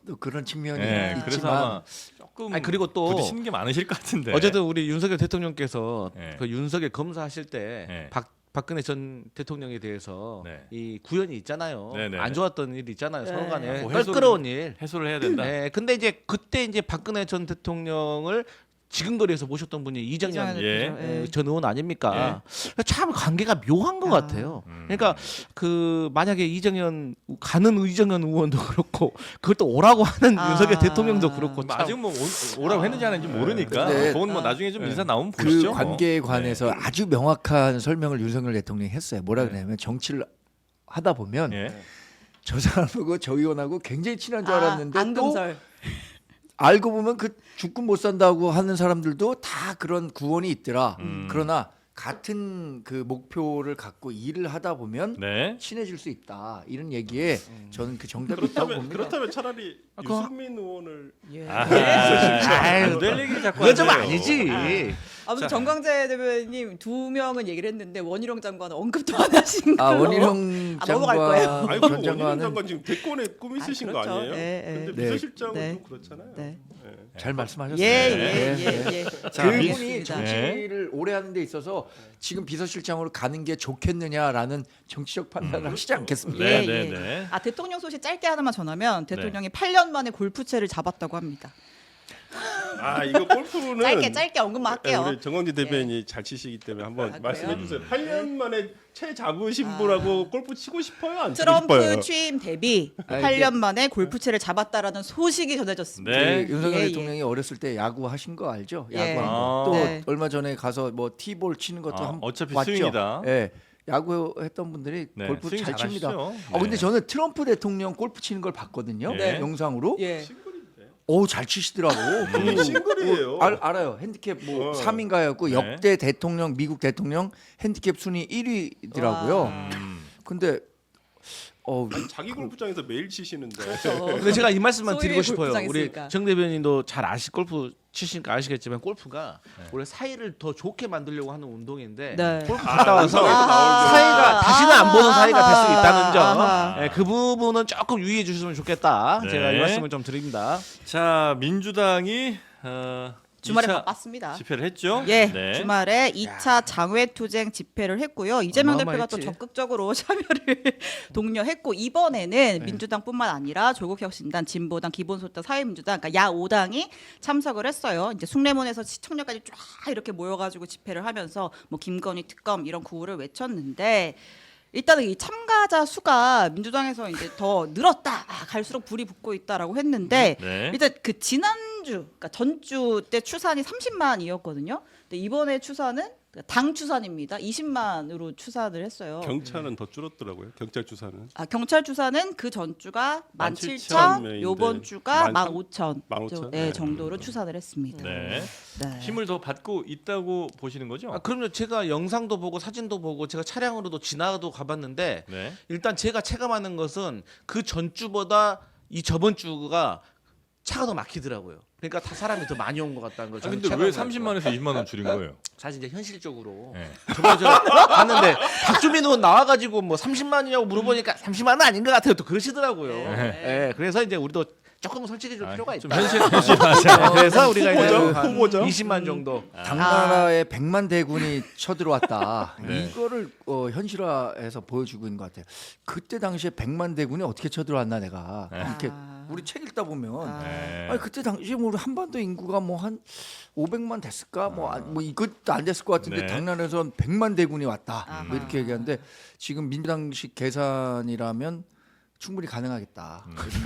또 그런 측면이 네, 그래서 있지만 아마 조금 아니 그리고 또 부딪히는 게 많으실 것 같은데. 어제도 우리 윤석열 대통령께서 네. 그 윤석열 검사하실 때 네. 박근혜 전 대통령에 대해서 네. 이 구현이 있잖아요. 네, 네. 안 좋았던 일이 있잖아요. 네. 서로 간에 뭐 껄끄러운 일. 해소를 해야 된다. 네. 근데 이제 그때 이제 박근혜 전 대통령을 지금거리에서 모셨던 분이 이정현 예. 전 의원 아닙니까? 참 관계가 묘한 것 같아요. 그러니까 그 만약에 이정현 가는 이정현 의원도 그렇고 그걸 또 오라고 하는 윤석열 대통령도 그렇고 참. 아직 뭐 오라고 했는지 안 했는지 모르니까 근데 그건 뭐 나중에 좀 인사 나오면 그 보시죠. 관계에 관해서 아주 명확한 설명을 윤석열 대통령이 했어요. 뭐라 그러냐면 정치를 하다 보면 예. 저 사람하고 저 의원하고 굉장히 친한 줄 알았는데 또 앙금설. 알고 보면 그 죽고 못 산다고 하는 사람들도 다 그런 구원이 있더라. 그러나 같은 그 목표를 갖고 일을 하다 보면 네. 친해질 수 있다. 이런 얘기에 저는 그 정답이 있다고 봅니다. 그렇다면 차라리 그거- 유승민 의원을 안될 얘기 자꾸 그건 좀 하세요. 아니지. 아무튼 정광재 대변인님 두 명은 얘기를 했는데 원희룡 장관은 언급도 안 하신 아 걸로. 원희룡 넘어갈 거예요. 장관 아니 전 그럼 원희룡 장관은 장관 지금 대권에 꿈 있으신 그렇죠. 거 아니에요? 네, 네. 근데 네. 비서실장은 네. 좀 그렇잖아요. 네. 잘 말씀하셨어요. 예예예. 자, 그분이 알겠습니다. 정치를 오래 하는 데 있어서 지금 비서실장으로 가는 게 좋겠느냐라는 정치적 판단을 하시지 않겠습니까? 네, 예, 네, 예. 네. 아 대통령 소식 짧게 하나만 전하면 대통령이 8년 만에 골프채를 잡았다고 합니다. 아 이거 골프는 짧게 언급만 할게요. 우리 정광재 대변인이 잘 치시기 때문에 한번 아, 말씀해 그래요? 주세요. 8년 만에 채 잡으신 분하고 골프 치고 싶어요? 안 치고 트럼프 싶어요? 취임 대비 아, 8년 만에 골프채를 잡았다라는 소식이 전해졌습니다. 네. 윤석열 예, 예. 대통령이 어렸을 때 야구 하신 거 알죠? 예. 야구한 아. 거. 또 네. 얼마 전에 가서 뭐 티볼 치는 것도 아, 한번 어차피 왔죠. 스윙이다. 예. 야구 했던 분들이 네, 골프 스윙 잘 칩니다. 잘하시죠. 근데 네. 저는 트럼프 대통령 골프 치는 걸 봤거든요. 네. 영상으로. 예. 오, 잘 치시더라고. 그리고 싱글이에요. 알아요. 핸디캡 뭐 3인가였고 네. 역대 대통령 미국 대통령 핸디캡 순위 1위더라고요. 근데 자기 골프장에서 매일 치시는데 근데 제가 이 말씀만 소위의 드리고 싶어요. 골프장 우리 있으니까. 정 대변인도 잘 골프 치시니까 아시겠지만 골프가 원래 사이를 더 좋게 만들려고 하는 운동인데 네. 골프 갔다 와서 아하. 사이가 다시는 안 보는 사이가 될 수 있다는 아하. 점, 그 부분은 조금 유의해 주셨으면 좋겠다. 네. 제가 이 말씀을 좀 드립니다. 자, 민주당이 주말에 2차 바빴습니다. 집회를 했죠? 예, 네. 주말에 2차 장외투쟁 집회를 했고요. 이재명 대표가 또 어마어마했지. 적극적으로 참여를 독려했고 이번에는 민주당뿐만 아니라 조국혁신단, 진보당, 기본소득당, 사회민주당, 그러니까 야 5당이 참석을 했어요. 이제 숭례문에서 시청역까지 쫙 이렇게 모여가지고 집회를 하면서 뭐 김건희 특검 이런 구호를 외쳤는데. 일단은 이 참가자 수가 민주당에서 이제 더 늘었다. 갈수록 불이 붙고 있다라고 했는데 네. 일단 그 지난주, 그러니까 전주 때 추산이 30만이었거든요. 근데 이번에 추산은 당 추산입니다. 20만으로 추산을 했어요. 경찰은 더 줄었더라고요. 경찰 주사는 경찰 추산은 그 전주가 17,000, 17,000 요번 주가 15,000 15,000 네. 정도로 추산을 했습니다. 네. 네. 힘을 더 받고 있다고 보시는 거죠? 그럼요. 제가 영상도 보고 사진도 보고 제가 차량으로도 지나도 가봤는데 네. 일단 제가 체감하는 것은 그 전주보다 이 저번 주가 차가 더 막히더라고요. 그러니까 다 사람이 더 많이 온 것 같다는 걸 저는 근데 왜 체감을 30만에서 20만 원 줄인 거예요? 사실 이제 현실적으로 네. 저번에 저 갔는데 박주민 의원 나와가지고 뭐 30만이냐고 물어보니까 30만은 아닌 것 같아요. 또 그러시더라고요. 예, 그래서 이제 우리도 조금 솔직해질 필요가 있다. 좀 현실하자. 네, 그래서 우리가 이제 한 후보죠? 20만 정도. 당나라에 100만 대군이 쳐들어왔다. 네. 이거를 현실화해서 보여주고 있는 것 같아요. 그때 당시에 100만 대군이 어떻게 쳐들어왔나 내가 이렇게 우리 책 읽다 보면 네. 아니 그때 당시에 우리 한반도 인구가 뭐 한 500만 됐을까 뭐 이것도 안 됐을 것 같은데 네. 당나라에서 100만 대군이 왔다 아하. 뭐 이렇게 얘기하는데 지금 민주당식 계산이라면 충분히 가능하겠다.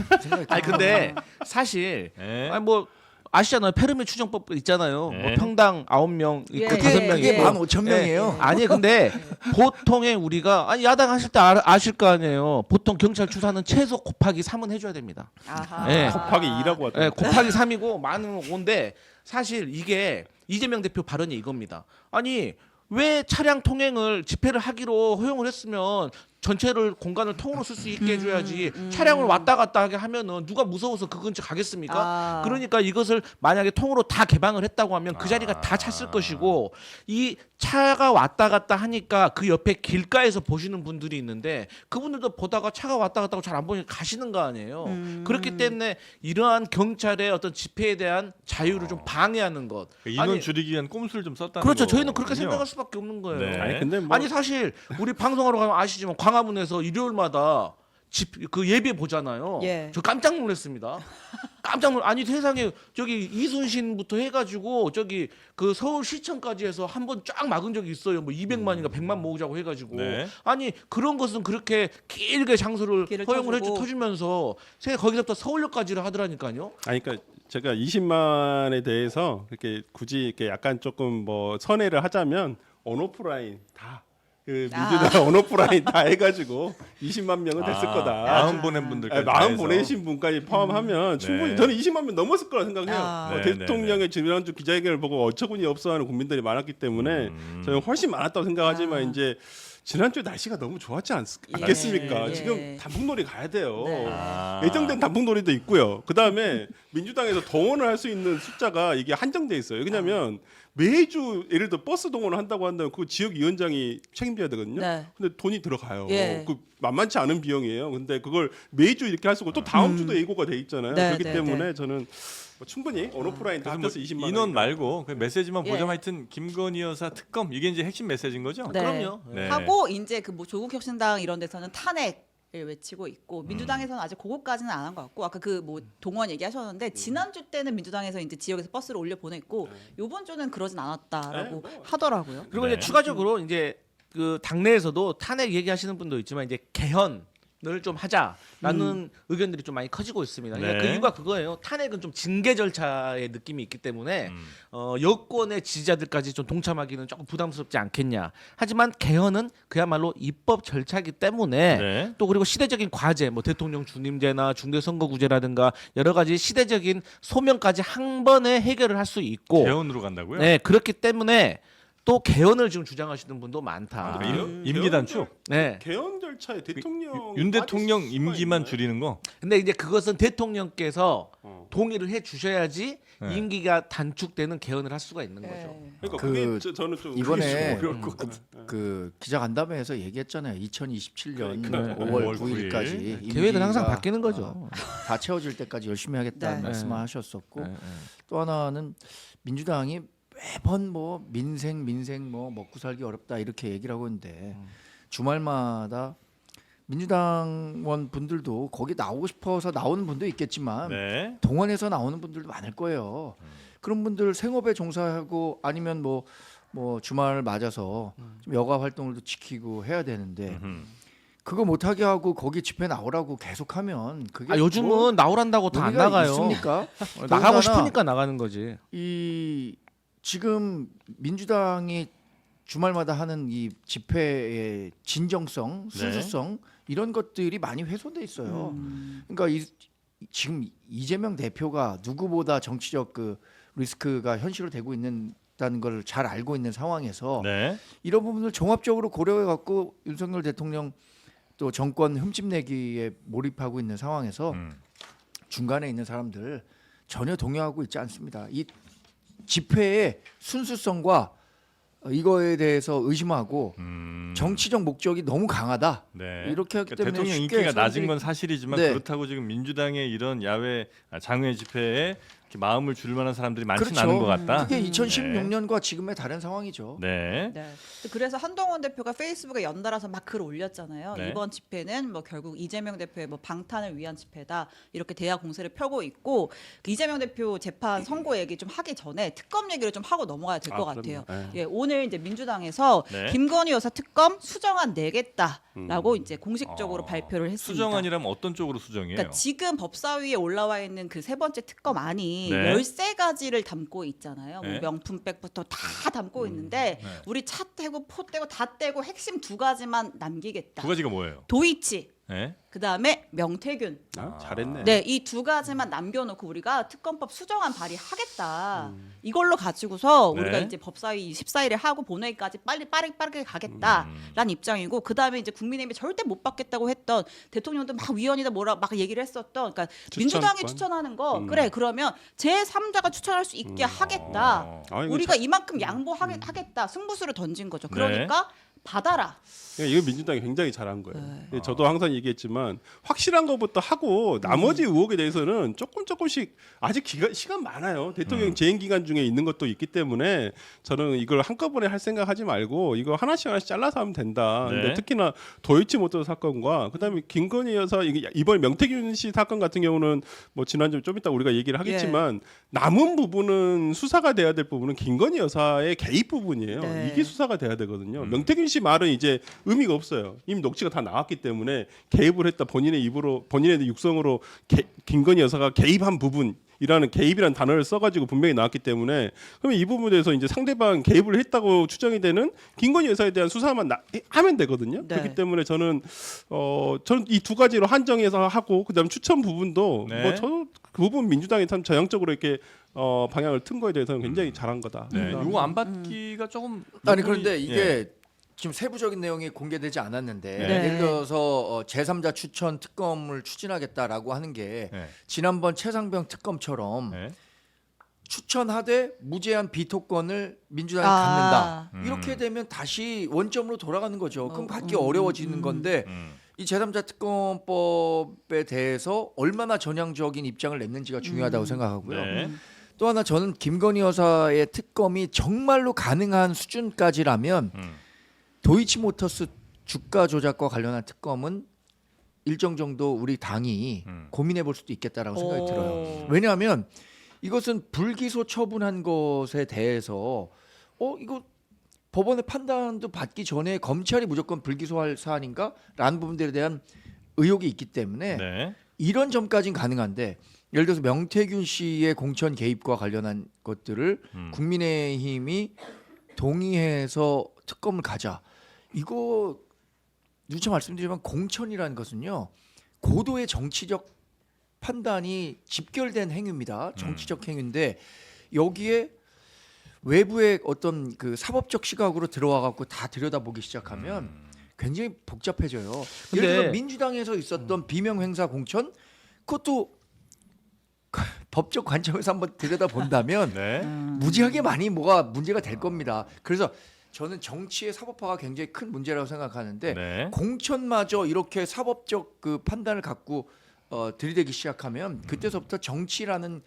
이런 생각이 아니 듭니다. 근데 사실 네. 아니 뭐 아시잖아요. 페르미 추정법 있잖아요. 네. 뭐 평당 9명 예. 있고 그게- 5명이 이게 예. 15,000명이에요. 아니 근데 보통의 우리가 아니 야당 하실 때 아실 거 아니에요. 보통 경찰 추사는 최소 곱하기 3은 해줘야 됩니다. 아하. 네. 곱하기 2라고 하더라고요. 예, 곱하기 3이고 많은 5인데 사실 이게 이재명 대표 발언이 이겁니다. 아니 왜 차량 통행을 집회를 하기로 허용을 했으면 전체를 공간을 통으로 쓸 수 있게 해줘야지 차량을 왔다 갔다 하게 하면은 누가 무서워서 그 근처 가겠습니까? 아. 그러니까 이것을 만약에 통으로 다 개방을 했다고 하면 그 자리가 다 찼을 것이고 이 차가 왔다 갔다 하니까 그 옆에 길가에서 보시는 분들이 있는데 그분들도 보다가 차가 왔다 갔다 하고 잘 안 보니까 가시는 거 아니에요. 그렇기 때문에 이러한 경찰의 어떤 집회에 대한 자유를 좀 방해하는 것. 인원 아니, 줄이기 위한 꼼수를 좀 썼다는 그렇죠. 거군요. 저희는 그렇게 생각할 수밖에 없는 거예요. 네. 아니 근데 뭐 아니 사실 우리 방송하러 가면 아시지만 광화문에서 일요일마다 그 예배 보잖아요. 예. 저 깜짝 놀랐습니다. 아니 세상에 저기 이순신부터 해가지고 저기 그 서울시청까지 해서 한 번 쫙 막은 적이 있어요. 뭐 200만인가 100만 모으자고 해가지고 네. 아니 그런 것은 그렇게 길게 장소를 길을 허용을 터주고. 터주면서 거기서부터 서울역까지를 하더라니까요. 아니 그러니까 제가 20만에 대해서 이렇게 굳이 이렇게 약간 조금 뭐 선회를 하자면 온오프라인 다 그 민주당 온오프라인 다 해가지고 20만 명은 됐을 거다. 마음 보낸 분들까지 다 마음 해서. 보내신 분까지 포함하면 충분히 네. 저는 20만 명 넘었을 거라 생각해요. 아. 네, 대통령의 지난주 기자회견을 보고 어처구니 없어하는 국민들이 많았기 때문에 저는 훨씬 많았다고 생각하지만 이제 지난주 날씨가 너무 좋았지 않겠습니까? 예. 지금 단풍놀이 가야 돼요. 네. 예정된 단풍놀이도 있고요. 그 다음에 민주당에서 동원을 할 수 있는 숫자가 이게 한정돼 있어요. 왜냐하면 매주 예를 들어 버스 동원을 한다고 한다면 그 지역위원장이 책임져야 되거든요. 네. 근데 돈이 들어가요. 예. 그 만만치 않은 비용이에요. 근데 그걸 매주 이렇게 할 수고 또 다음 주도 예고가 돼 있잖아요. 네, 그렇기 네, 때문에 네. 저는 뭐 충분히 온오프라인 다 그래서 뭐 합쳐서 20만 인원 원이니까. 말고 그 메시지만 예. 보자면 하여튼 김건희 여사 특검 이게 이제 핵심 메시지인 거죠? 네. 그럼요. 네. 하고 이제 그 뭐 조국혁신당 이런 데서는 탄핵을 외치고 있고 민주당에서는 아직 그거까지는 안 한 것 같고 아까 그 뭐 동원 얘기하셨는데 지난주 때는 민주당에서 이제 지역에서 버스를 올려 보냈고 요번 주는 그러진 않았다라고 하더라고요. 그리고 네. 이제 추가적으로 이제 그 당내에서도 탄핵 얘기하시는 분도 있지만 이제 개헌을 좀 하자라는 의견들이 좀 많이 커지고 있습니다. 그러니까 네. 그 이유가 그거예요. 탄핵은 좀 징계 절차의 느낌이 있기 때문에 여권의 지지자들까지 좀 동참하기는 조금 부담스럽지 않겠냐. 하지만 개헌은 그야말로 입법 절차이기 때문에 네. 또 그리고 시대적인 과제, 뭐 대통령 중임제나 중대선거구제라든가 여러 가지 시대적인 소명까지 한 번에 해결을 할 수 있고, 개헌으로 간다고요? 네 그렇기 때문에 또 개헌을 지금 주장하시는 분도 많다. 임기 단축. 네. 개헌 절차에 대통령 윤 대통령 빠질 수가 임기만 있나요? 줄이는 거. 근데 이제 그것은 대통령께서 동의를 해 주셔야지 네. 임기가 단축되는 개헌을 할 수가 있는 거죠. 그러니까 그 그게 저는 좀 이번에 어려울 것 같아요. 그 기자간담회에서 얘기했잖아요. 2027년 그러니까요. 5월 5월 9일까지 계획은 항상 바뀌는 거죠. 다 채워질 때까지 열심히 하겠다는 네. 말씀을 하셨었고 네, 네. 또 하나는 민주당이 매번 뭐 민생 뭐 먹고 살기 어렵다 이렇게 얘기를 하고 있는데 주말마다 민주당원 분들도 거기 나오고 싶어서 나오는 분도 있겠지만 네. 동원해서 나오는 분들도 많을 거예요. 그런 분들 생업에 종사하고 아니면 뭐 주말을 맞아서 좀 여가 활동을 또 지키고 해야 되는데 그거 못하게 하고 거기 집회 나오라고 계속하면 그게 아 요즘은 뭐 나오란다고 다 안 의미가 나가요. 있습니까? 나가고 더군다나 싶으니까 나가는 거지. 이 지금 민주당이 주말마다 하는 이 집회의 진정성, 순수성 이런 것들이 많이 훼손돼 있어요. 그러니까 지금 이재명 대표가 누구보다 정치적 그 리스크가 현실화되고 있다는 걸 잘 알고 있는 상황에서 네. 이런 부분을 종합적으로 고려해 갖고 윤석열 대통령 또 정권 흠집내기에 몰입하고 있는 상황에서 중간에 있는 사람들 전혀 동요하고 있지 않습니다. 이 집회의 순수성과 이거에 대해서 의심하고 정치적 목적이 너무 강하다. 네. 이렇게 하기 그러니까 때문에 대통령 쉽게 인기가 낮은 사람들이- 건 사실이지만 네. 그렇다고 지금 민주당의 이런 야외 장외 집회에 이렇게 마음을 줄 만한 사람들이 많지는 그렇죠. 않은 것 같다. 그게 2016년과 지금의 다른 상황이죠. 네. 네. 그래서 한동훈 대표가 페이스북에 연달아서 막 글 올렸잖아요. 네. 이번 집회는 뭐 결국 이재명 대표의 뭐 방탄을 위한 집회다 이렇게 대야 공세를 펴고 있고 그 이재명 대표 재판 선고 얘기 좀 하기 전에 특검 얘기를 좀 하고 넘어가야 될 것 같아요. 그럼요. 예, 오늘 이제 민주당에서 네. 김건희 여사 특검 수정안 내겠다라고 이제 공식적으로 발표를 했습니다. 수정안이라면 어떤 쪽으로 수정이에요? 그러니까 지금 법사위에 올라와 있는 그 세 번째 특검안이 네. 13가지를 담고 있잖아요. 네. 뭐 명품백부터 다 담고 있는데 네. 우리 차 떼고 포 떼고 다 떼고 핵심 2가지만 남기겠다. 두 가지가 뭐예요? 도이치, 네. 그다음에 명태균. 잘했네. 네, 이 2가지만 남겨놓고 우리가 특검법 수정안 발의하겠다. 이걸로 가지고서 네. 우리가 이제 법사위 14일에 하고 본회의까지 빠르게 가겠다라는 입장이고 그다음에 이제 국민의힘이 절대 못 받겠다고 했던 대통령도 막 위원이다 뭐라 막 얘기를 했었던 그러니까 민주당이 추천하는 거 그래 그러면 제3자가 추천할 수 있게 하겠다. 아, 이거 우리가 이만큼 양보하겠다. 승부수를 던진 거죠. 그러니까 받아라. 이거 민주당이 굉장히 잘한 거예요. 네. 저도 항상 얘기했지만 확실한 것부터 하고 나머지 의혹에 대해서는 조금씩 아직 시간 많아요. 대통령 재임 기간 중에 있는 것도 있기 때문에 저는 이걸 한꺼번에 할 생각하지 말고 이거 하나씩 잘라서 하면 된다. 네. 근데 특히나 도이치모터 사건과 그다음에 김건희 여사 이번 명태균 씨 사건 같은 경우는 뭐 지난주 좀 이따 우리가 얘기를 하겠지만 남은 부분은 수사가 돼야 될 부분은 김건희 여사의 개입 부분이에요. 네. 이게 수사가 돼야 되거든요. 명태균 씨 말은 이제 의미가 없어요. 이미 녹취가 다 나왔기 때문에 개입을 했다 본인의 입으로 본인의 육성으로 김건희 여사가 개입한 부분이라는 개입이라는 단어를 써가지고 분명히 나왔기 때문에 그러면 이 부분에 대해서 이제 상대방 개입을 했다고 추정이 되는 김건희 여사에 대한 수사만 하면 되거든요. 네. 그렇기 때문에 저는 이 두 가지로 한정해서 하고 그다음 추천 부분도 네. 뭐 저는 그 부분 민주당이 참 전향적으로 이렇게 방향을 튼 거에 대해서는 굉장히 잘한 거다. 네. 요거 안 받기가 조금 아니 그런데 이게 예. 지금 세부적인 내용이 공개되지 않았는데 네. 예를 들어서 제3자 추천 특검을 추진하겠다라고 하는 게 네. 지난번 최상병 특검처럼 네. 추천하되 무제한 비토권을 민주당이 아. 갖는다. 이렇게 되면 다시 원점으로 돌아가는 거죠. 그럼 갖기 음. 어려워지는 건데 음. 이 제3자 특검법에 대해서 얼마나 전향적인 입장을 냈는지가 중요하다고 생각하고요. 네. 또 하나 저는 김건희 여사의 특검이 정말로 가능한 수준까지라면 도이치모터스 주가 조작과 관련한 특검은 일정 정도 우리 당이 고민해 볼 수도 있겠다라고 생각이 오. 들어요. 왜냐하면 이것은 불기소 처분한 것에 대해서 이거 법원의 판단도 받기 전에 검찰이 무조건 불기소할 사안인가라는 부분들에 대한 의혹이 있기 때문에 네. 이런 점까지는 가능한데 예를 들어서 명태균 씨의 공천 개입과 관련한 것들을 국민의힘이 동의해서 특검을 가자. 이거 누차 말씀드리지만 공천이라는 것은요. 고도의 정치적 판단이 집결된 행위입니다. 정치적 행위인데 여기에 외부의 어떤 그 사법적 시각으로 들어와 갖고 다 들여다보기 시작하면 굉장히 복잡해져요. 예를 들어 민주당에서 있었던 비명 행사 공천 그것도 법적 관점에서 한번 들여다본다면 네. 무지하게 많이 뭐가 문제가 될 겁니다. 그래서 저는 정치의 사법화가 굉장히 큰 문제라고 생각하는데 네. 공천마저 이렇게 사법적 그 판단을 갖고 들이대기 시작하면 그때서부터 정치라는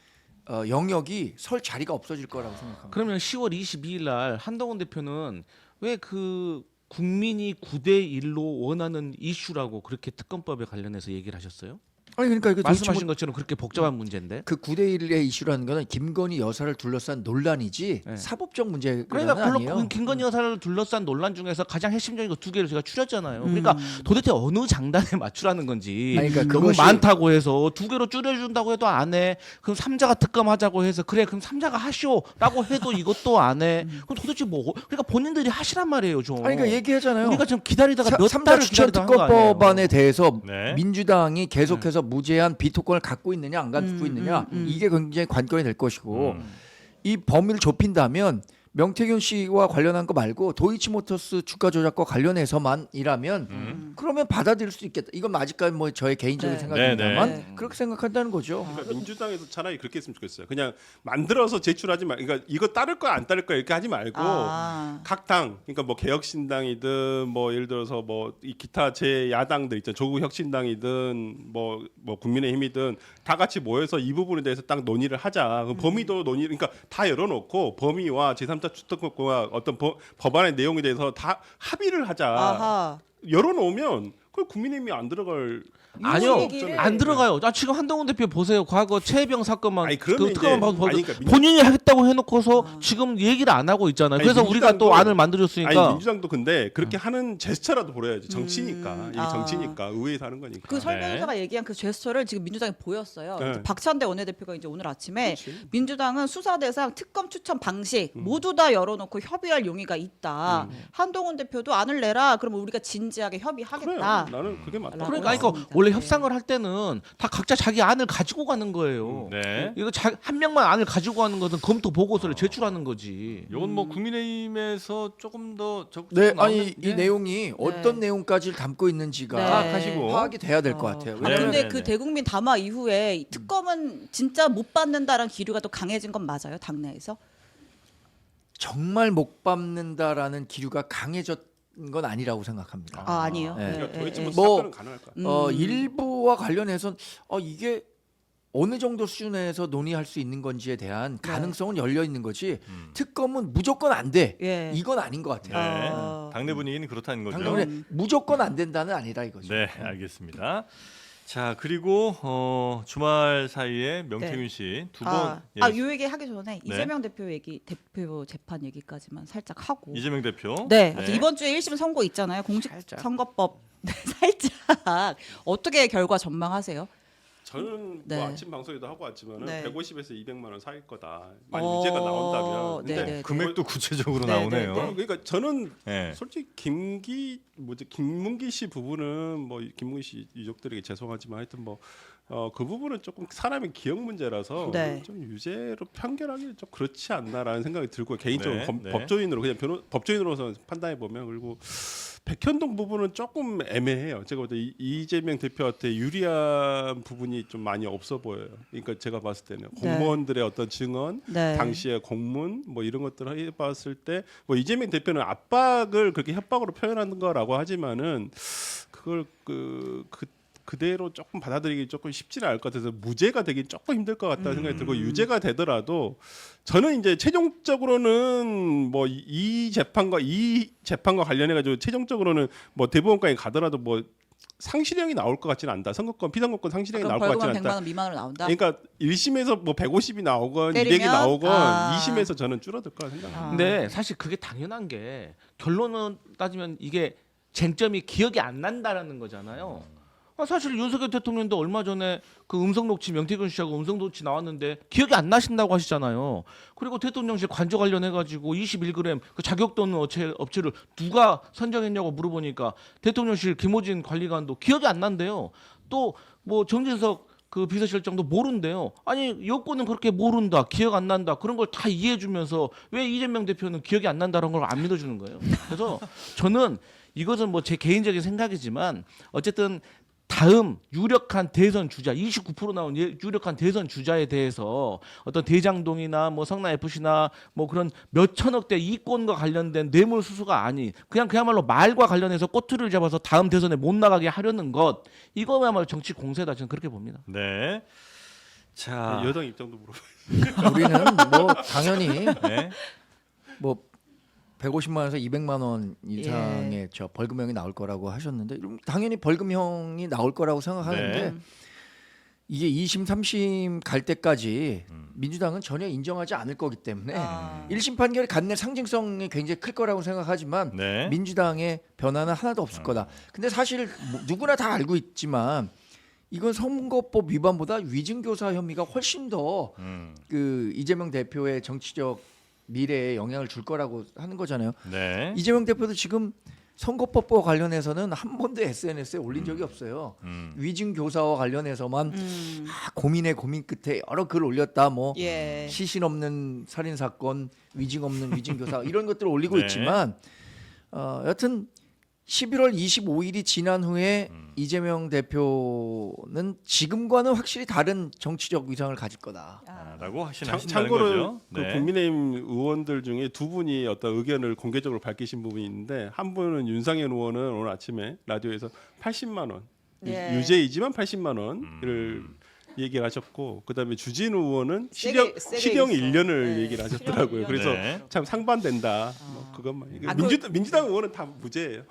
영역이 설 자리가 없어질 거라고 생각합니다. 그러면 10월 22일 날 한동훈 대표는 왜 그 국민이 9대 1로 원하는 이슈라고 그렇게 특검법에 관련해서 얘기를 하셨어요? 아니 그러니까 이거 말씀하신 것처럼 그렇게 복잡한 문제인데. 그 9대 1의 이슈라는 거는 김건희 여사를 둘러싼 논란이지 네. 사법적 문제가 그러니까 아니에요. 김건희 여사를 둘러싼 논란 중에서 가장 핵심적인 거 두 개를 제가 추렸잖아요. 그러니까 도대체 어느 장단에 맞추라는 건지 아니, 그러니까 너무 그것이- 많다고 해서 두 개로 줄여준다고 해도 안 해. 그럼 3자가 특검하자고 해서 그래 그럼 3자가 하쇼라고 해도 이것도 안 해. 그럼 도대체 뭐 그러니까 본인들이 하시란 말이에요 좀. 아니 그러니까 얘기하잖아요. 우리가 지금 기다리다가 몇 3자 달을 추천 기다리다 한 거 아니에요. 특검법안에 대해서 네. 민주당이 계속해서 무제한 비토권을 갖고 있느냐 안 갖고 있느냐 이게 굉장히 관건이 될 것이고 이 범위를 좁힌다면 명태균 씨와 관련한 거 말고 도이치모터스 주가 조작과 관련해서만이라면 그러면 받아들일 수 있겠다. 이건 아직까지 뭐 저의 개인적인 네. 생각입니다만 네. 그렇게 생각한다는 거죠. 그러니까 민주당에서 차라리 그렇게 했으면 좋겠어요. 그냥 만들어서 제출하지 말. 그러니까 이거 따를 거야 안 따를 거야 이렇게 하지 말고 각 당, 그러니까 뭐 개혁신당이든 뭐 예를 들어서 뭐 이 기타 제 야당들 있잖아요. 조국혁신당이든 뭐 국민의힘이든 다 같이 모여서 이 부분에 대해서 딱 논의를 하자. 그 범위도 논의, 그러니까 다 열어놓고 범위와 제3자 추특권과 어떤 법안의 내용에 대해서 다 합의를 하자. 아하. 열어놓으면 그 국민의힘이 안 들어갈. 아니요, 얘기를- 안 들어가요. 지금 한동훈 대표 보세요. 과거 최혜병 사건만 아니, 그러면 그 특검만 이제- 봐도 아니, 그러니까 본인이 하겠다고 해놓고서 지금 얘기를 안 하고 있잖아요. 아니, 그래서 우리가 또 민주당도- 안을 만들었으니까. 아니 민주당도 근데 그렇게 하는 제스처라도 보여야지. 정치니까 이게 아. 정치니까 의회에서 하는 거니까. 그 설명자가 얘기한 그 제스처를 지금 민주당이 보였어요. 네. 이제 박찬대 원내대표가 이제 오늘 아침에 그렇지. 민주당은 수사 대상, 특검 추천 방식 모두 다 열어놓고 협의할 용의가 있다. 한동훈 대표도 안을 내라. 그러면 우리가 진지하게 그래, 협의하겠다. 나는 그게 맞다. 그러니까 이거 맞습니다. 원래 네. 협상을 할 때는 다 각자 자기 안을 가지고 가는 거예요. 네. 이거 한 명만 안을 가지고 가는 것은 검토 보고서를 제출하는 거지. 이건 뭐 국민의힘에서 조금 더 네, 적극적으로 아니 나오는 이 게- 내용이 어떤 내용까지를 담고 있는지가 네. 파악하시고. 파악이 돼야 될 것 같아요. 아, 왜냐하면 근데 네, 그 네. 대국민 담화 이후에 이 특검은 진짜 못 받는다라는 기류가 또 강해진 건 맞아요, 당내에서? 정말 못 밟는다라는 기류가 강해졌 건 아니라고 생각합니다. 아, 아니에요. 네. 그러니까 도대체 뭐 뭐, 수사권은 가능할 것 같아요. 일부와 관련해서 이게 어느 정도 수준에서 논의할 수 있는 건지에 대한 가능성은 열려 있는 거지. 특검은 무조건 안 돼. 예. 이건 아닌 것 같아요. 네. 아. 당내 분위기는 그렇다는 거죠. 당연히 무조건 안 된다는 아니라 이거죠. 네, 알겠습니다. 자, 그리고 주말 사이에 명태균 씨 두 번 요 얘기 하기 전에 네. 이재명 대표 재판 얘기까지만 살짝 하고. 이재명 대표. 네, 이번 주에 1심 선고 있잖아요. 공직선거법 살짝 어떻게 결과 전망하세요? 저는 네. 뭐 아침 방송에도 하고 왔지만은 네. 150에서 200만 원 사일 거다. 만약 유죄가 나온다면. 근데 네네. 금액도 구체적으로 네, 나오네요. 네, 네. 그러니까 저는 네. 솔직히 김문기 씨 부분은 뭐 김문기 씨 유족들에게 죄송하지만 하여튼 뭐 그 부분은 조금 사람의 기억 문제라서 네. 좀 유죄로 판결하기는 좀 그렇지 않나라는 생각이 들고 개인적으로 네. 법조인으로 그냥 법조인으로서 판단해 보면 그리고 백현동 부분은 조금 애매해요. 제가 볼 때 이재명 대표한테 유리한 부분이 좀 많이 없어 보여요. 그러니까 제가 봤을 때는 공무원들의 어떤 증언, 네. 당시의 공문 뭐 이런 것들을 해봤을 때 뭐 이재명 대표는 압박을 그렇게 협박으로 표현하는 거라고 하지만은 그걸 그대로 조금 받아들이기 조금 쉽지는 않을 것 같아서 무죄가 되긴 조금 힘들 것 같다는 생각이 들고 유죄가 되더라도 저는 이제 최종적으로는 뭐 이 재판과 관련해 가지고 최종적으로는 뭐 대법원까지 가더라도 뭐 상실형이 나올 것 같지는 않다. 선거권 피선거권 상실형이 나올 것 벌금 같지는 100만 않다. 원 미만으로 나온다. 그러니까 1심에서 뭐 150이 나오건 때리면? 200이 나오건 아. 2심에서 저는 줄어들 거라 생각합니다. 근데 사실 그게 당연한 게 결론은 따지면 이게 쟁점이 기억이 안 난다라는 거잖아요. 사실 윤석열 대통령도 얼마 전에 그 음성 녹취 명태균 씨하고 음성 녹취 나왔는데 기억이 안 나신다고 하시잖아요. 그리고 대통령실 관저 관련해 가지고 21g 그 자격도 없는 업체를 누가 선정했냐고 물어보니까 대통령실 김호진 관리관도 기억이 안 난대요. 또 뭐 정진석 그 비서실장도 모른대요. 아니 여권은 그렇게 모른다, 기억 안 난다 그런 걸 다 이해해주면서 왜 이재명 대표는 기억이 안 난다는 걸 안 믿어주는 거예요. 그래서 저는 이것은 뭐 제 개인적인 생각이지만 어쨌든 다음 유력한 대선 주자 29% 나온 유력한 대선 주자에 대해서 어떤 대장동이나 뭐 성남 FC나 뭐 그런 몇 천억대 이권과 관련된 뇌물 수수가 아닌 그야말로 말과 관련해서 꼬투리를 잡아서 다음 대선에 못 나가게 하려는 것 이거야말로 정치 공세다 저는 그렇게 봅니다. 네. 자, 여당 입장도 물어봐요. 우리는 뭐 당연히 네. 뭐 150만 원에서 200만 원 이상의 저 벌금형이 나올 거라고 하셨는데 당연히 벌금형이 나올 거라고 생각하는데 네. 이게 2심, 3심 갈 때까지 민주당은 전혀 인정하지 않을 거기 때문에 1심 판결이 갖는 상징성이 굉장히 클 거라고 생각하지만 네. 민주당의 변화는 하나도 없을 거다. 근데 사실 뭐 누구나 다 알고 있지만 이건 선거법 위반보다 위증교사 혐의가 훨씬 더 그 이재명 대표의 정치적 미래에 영향을 줄 거라고 하는 거잖아요. 네. 이재명 대표도 지금 선거법과 관련해서는 한 번도 SNS에 올린 적이 없어요. 위증 교사와 관련해서만 고민 끝에 여러 글 올렸다. 뭐 시신 없는 살인 사건, 위증 없는 위증 교사 이런 것들을 올리고 네. 있지만 여튼 11월 25일이 지난 후에 이재명 대표는 지금과는 확실히 다른 정치적 위상을 가질 거다. 라고 하신다는 참고로 거죠. 그 네. 국민의힘 의원들 중에 두 분이 어떤 의견을 공개적으로 밝히신 부분이 있는데 한 분은 윤상현 의원은 오늘 아침에 라디오에서 80만 원 유죄이지만 80만 원을 얘기를 하셨고 그다음에 주진우 의원은 세게 실형 있어. 1년을 얘기를 하셨더라고요. 실형 그래서 네. 참 상반된다. 뭐 그것만. 아, 민주당 의원은 다 무죄예요.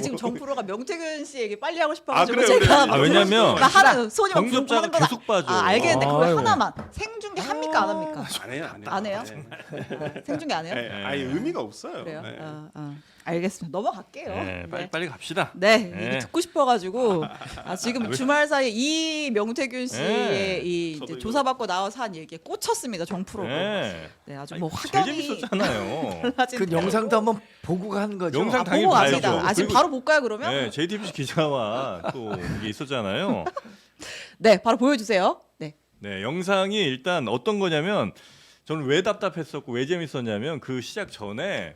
지금 정프로가 명태균 씨 얘기 빨리 하고 아, 싶어가지고 그래요, 제가 그래요. 왜냐면 나 하나 손이 막 경접자가 하는 거다. 계속 빠져. 알겠는데 그걸 아이고. 하나만 생중계 합니까 안 합니까? 안 해요, 안 해요. 안 해요? 생중계 안 해요? 아예 의미가 없어요. 그래요? 네. 알겠습니다. 넘어갈게요. 네, 빨리 갑시다. 네, 네. 이게 듣고 싶어가지고 지금 주말 사이에 이 명태균 씨의 네. 이 이제 저도 조사받고 나와서 한 얘기에 꽂혔습니다. 정프로가. 네. 네, 아주 아니, 뭐 제일 확연히 재밌었잖아요. 달라진 그 영상도 한번 보고 가는 거죠. 영상 당연히 보고 봐야죠. 갑니다. 지금 그리고- 바로 볼까요 그러면? 네, JTBC 기자와 또 이게 있었잖아요. 네, 바로 보여주세요. 네. 네, 영상이 일단 어떤 거냐면 저는 왜 답답했었고 왜 재밌었냐면 그 시작 전에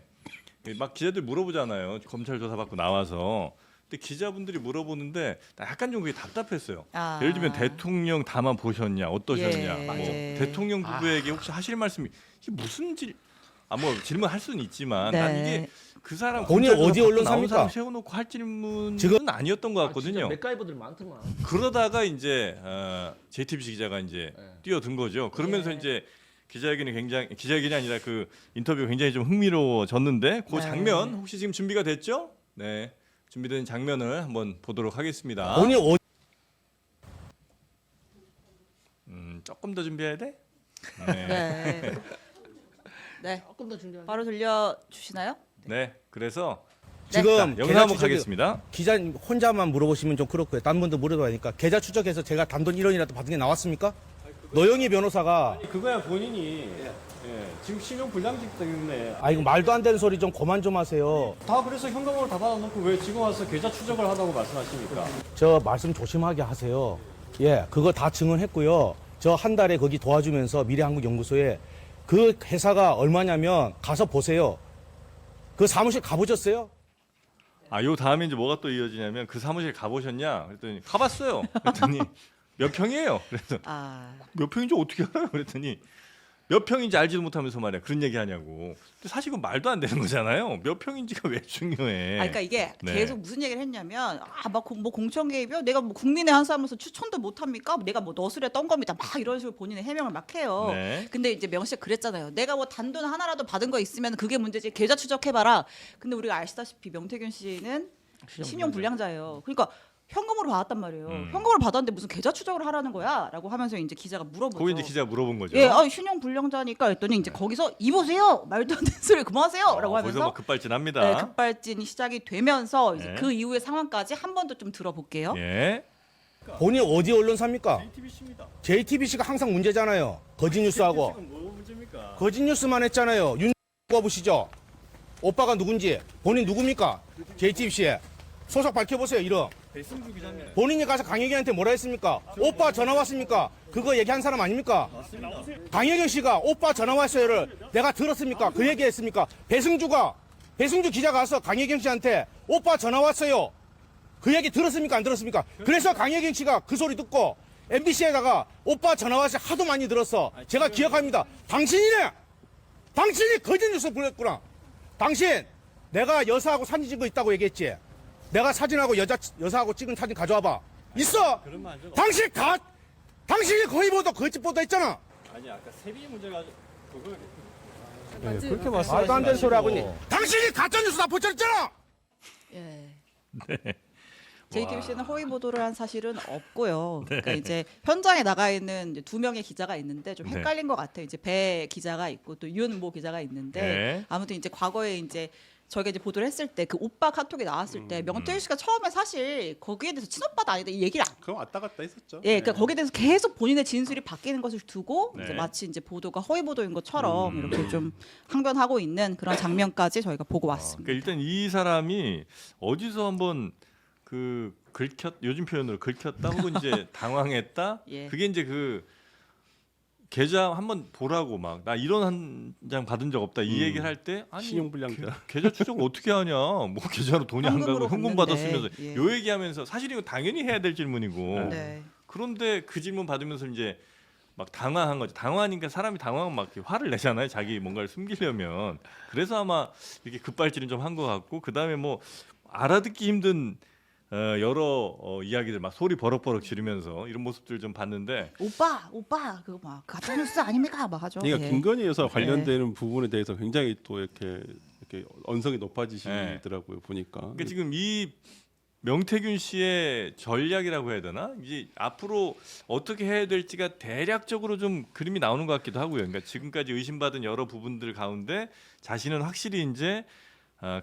막 기자들 물어보잖아요. 검찰 조사 받고 나와서. 근데 기자분들이 물어보는데 나 약간 좀 그게 답답했어요. 예를 들면 대통령 담화 보셨냐, 어떠셨냐, 예. 뭐 대통령 부부에게 혹시 하실 말씀이 이게 무슨 뭐 질문할 수는 있지만 네. 난 이게 그 사람 본인이 검찰에서 어디 밖으로 언론 나온 삽니까? 사람 세워놓고 할 질문은 지금- 아니었던 것 같거든요. 맥가이버들 많더만. 그러다가 이제 JTBC 기자가 이제 뛰어든 거죠. 그러면서 네. 이제 기자회견이 아니라 그 인터뷰가 굉장히 좀 흥미로워졌는데 그 네. 장면 혹시 지금 준비가 됐죠? 네, 준비된 장면을 한번 보도록 하겠습니다. 본인이 조금 더 준비해야 돼? 네. 네. 조금 더 준비하자. 바로 들려주시나요? 네, 그래서 지금 자, 영상 계좌 한번 추적이- 가겠습니다. 기자 혼자만 물어보시면 좀 그렇고요. 다른 분들 물어봐야 하니까 계좌 추적해서 제가 단돈 1원이라도 받은 게 나왔습니까? 노영희 변호사가 그거야 본인이 지금 신용 불량직 때문에 아 이거 말도 안 되는 소리 좀 그만 좀 하세요. 다 그래서 현금으로 다 받아놓고 왜 지금 와서 계좌 추적을 하다고 말씀하십니까? 저 말씀 조심하게 하세요. 예, 그거 다 증언했고요. 저 한 달에 거기 도와주면서 미래한국연구소에 그 회사가 얼마냐면 가서 보세요. 그 사무실 가보셨어요? 요 다음에 이제 뭐가 또 이어지냐면 그 사무실 가보셨냐? 그랬더니 가봤어요. 그랬더니 몇 평이에요? 그래서 아, 몇 평인지 어떻게 알아요? 그랬더니 몇 평인지 알지도 못하면서 말이야 그런 얘기 하냐고. 근데 사실 그건 말도 안 되는 거잖아요. 몇 평인지가 왜 중요해? 그러니까 이게 네. 계속 무슨 얘기를 했냐면 막 뭐 공천 개입이요? 내가 뭐 국민의 한 사람으로서 추천도 못 합니까? 내가 뭐 너스레 떤 겁니다. 막 이런 식으로 본인의 해명을 막 해요. 네. 근데 이제 명 씨가 그랬잖아요. 내가 뭐 단돈 하나라도 받은 거 있으면 그게 문제지. 계좌 추적해봐라. 근데 우리가 아시다시피 명태균 씨는 신용 불량자예요. 그러니까 현금으로 받았단 말이에요. 현금으로 받았는데 무슨 계좌 추적을 하라는 거야?라고 하면서 이제 기자가 물어보죠. 거기 이제 기자가 물어본 거죠. 예, 신용 불량자니까 했더니 이제 거기서 이보세요. 말도 안 되는 소리 그만하세요.라고 거기서 하면서 막 급발진합니다. 네, 급발진이 시작이 되면서 이제 네. 그 이후의 상황까지 한 번 더 좀 들어볼게요. 예. 본인이 어디 언론사입니까? JTBC입니다. JTBC가 항상 문제잖아요. 거짓 뉴스하고. 뭐 문제입니까? 거짓 뉴스만 했잖아요. 윤 보시죠. 오빠가 누군지. 본인 누굽니까? JTBC에. 소속 밝혀보세요. 이름. 배승주 기자님. 본인이 가서 강혜경한테 뭐라 했습니까? 오빠 전화 왔습니까? 그거 얘기한 사람 아닙니까? 강혜경 씨가 오빠 전화 왔어요를 내가 들었습니까? 그 얘기했습니까? 배승주 기자가 와서 강혜경 씨한테 오빠 전화 왔어요. 그 얘기 들었습니까? 안 들었습니까? 그래서 강혜경 씨가 그 소리 듣고 MBC에다가 오빠 전화 왔어요 하도 많이 들었어. 제가 기억합니다. 당신이 거짓 뉴스 보냈구나. 당신 내가 여사하고 사진 찍은 거 있다고 얘기했지. 내가 사진하고 여사하고 찍은 사진 가져와봐. 있어. 당신이 거의 보도 거짓 보도 했잖아. 아니 아까 세비 문제가 그걸 그렇게 말도 안 되는 소리 하고 있니? 당신이 가짜 뉴스 다 보셨잖아. 예. JTBC는 허위 보도를 한 사실은 없고요. 그러니까 이제 현장에 나가 있는 이제 2명의 기자가 있는데 좀 헷갈린 것 같아요. 이제 배 기자가 있고 또 윤모 기자가 있는데 네. 아무튼 이제 과거에 이제 저희가 이제 보도를 했을 때 그 오빠 카톡이 나왔을 때 명태균 씨가 처음에 사실 거기에 대해서 친오빠도 아니다 이 얘기를 그거 왔다 갔다 했었죠. 예, 그러니까 거기에 대해서 계속 본인의 진술이 바뀌는 것을 두고 네. 이제 마치 이제 보도가 허위 보도인 것처럼 이렇게 좀 항변하고 있는 그런 장면까지 저희가 보고 왔습니다. 그러니까 일단 이 사람이 어디서 한번 그 요즘 표현으로 긁혔다 혹은 이제 당황했다. 예. 그게 이제 그 계좌 한번 보라고 막 나 이런 한 장 받은 적 없다 이 얘기를 할 때 아니 신용불량자. 계좌 추적을 어떻게 하냐 뭐 계좌로 돈이 안 가고 현금으로 현금 갔는데, 받았으면서 예. 요 얘기하면서 사실 이거 당연히 해야 될 질문이고 네. 그런데 그 질문 받으면서 이제 막 당황한 거죠. 당황하니까 사람이 당황하면 막 이렇게 화를 내잖아요. 자기 뭔가를 숨기려면. 그래서 아마 이렇게 급발진을 좀 한 것 같고 그 다음에 뭐 알아듣기 힘든 여러 이야기들 막 소리 버럭버럭 지르면서 이런 모습들 좀 봤는데 오빠 그거 막 가짜 뉴스 아닙니까 막 하죠. 그러니까 예. 김건희 여사 관련되는 부분에 대해서 굉장히 또 이렇게 언성이 높아지시더라고요 보니까. 그러니까 지금 이 명태균 씨의 전략이라고 해야 되나? 이제 앞으로 어떻게 해야 될지가 대략적으로 좀 그림이 나오는 것 같기도 하고요. 그러니까 지금까지 의심받은 여러 부분들 가운데 자신은 확실히 이제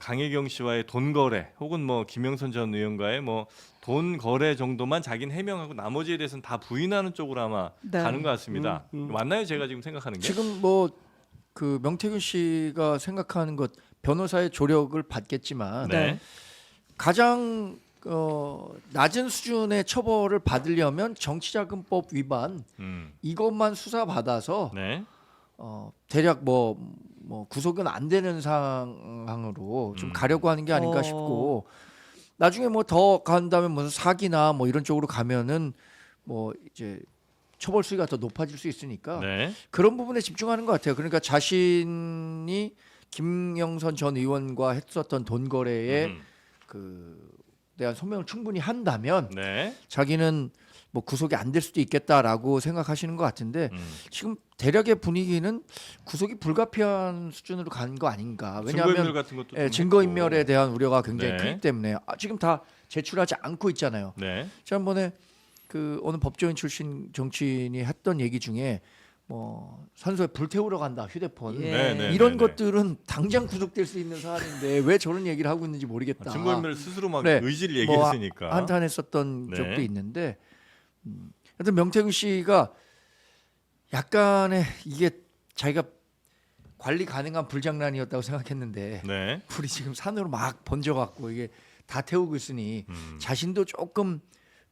강혜경 씨와의 돈 거래 혹은 뭐 김영선 전 의원과의 뭐 돈 거래 정도만 자기는 해명하고 나머지에 대해서는 다 부인하는 쪽으로 아마 네. 가는 것 같습니다. 맞나요? 제가 지금 생각하는 게? 지금 뭐 그 명태균 씨가 생각하는 것 변호사의 조력을 받겠지만 네. 가장 낮은 수준의 처벌을 받으려면 정치자금법 위반 이것만 수사 받아서 네. 대략 뭐 구속은 안 되는 상황으로 좀 가려고 하는 게 아닌가 싶고 나중에 뭐 더 간다면 무슨 사기나 뭐 이런 쪽으로 가면은 뭐 이제 처벌 수위가 더 높아질 수 있으니까 네. 그런 부분에 집중하는 것 같아요. 그러니까 자신이 김영선 전 의원과 했었던 돈 거래에 그 대한 소명을 충분히 한다면 네. 자기는 뭐 구속이 안 될 수도 있겠다라고 생각하시는 것 같은데 지금 대략의 분위기는 구속이 불가피한 수준으로 간 거 아닌가. 증거인멸 왜냐하면 같은 것도 예, 좀 증거인멸에 했고. 대한 우려가 굉장히 네. 크기 때문에 지금 다 제출하지 않고 있잖아요. 네. 지난번에 그 어느 법조인 출신 정치인이 했던 얘기 중에 뭐 선소에 불태우러 간다 휴대폰 예. 네, 네, 이런 네, 네. 것들은 당장 구속될 수 있는 사안인데 왜 저런 얘기를 하고 있는지 모르겠다. 증거인멸 스스로 막 네. 의지를 뭐 얘기했으니까. 한탄했었던 네. 적도 있는데 하여튼 명태균 씨가 약간의 이게 자기가 관리 가능한 불장난이었다고 생각했는데 네. 불이 지금 산으로 막 번져갖고 이게 다 태우고 있으니 자신도 조금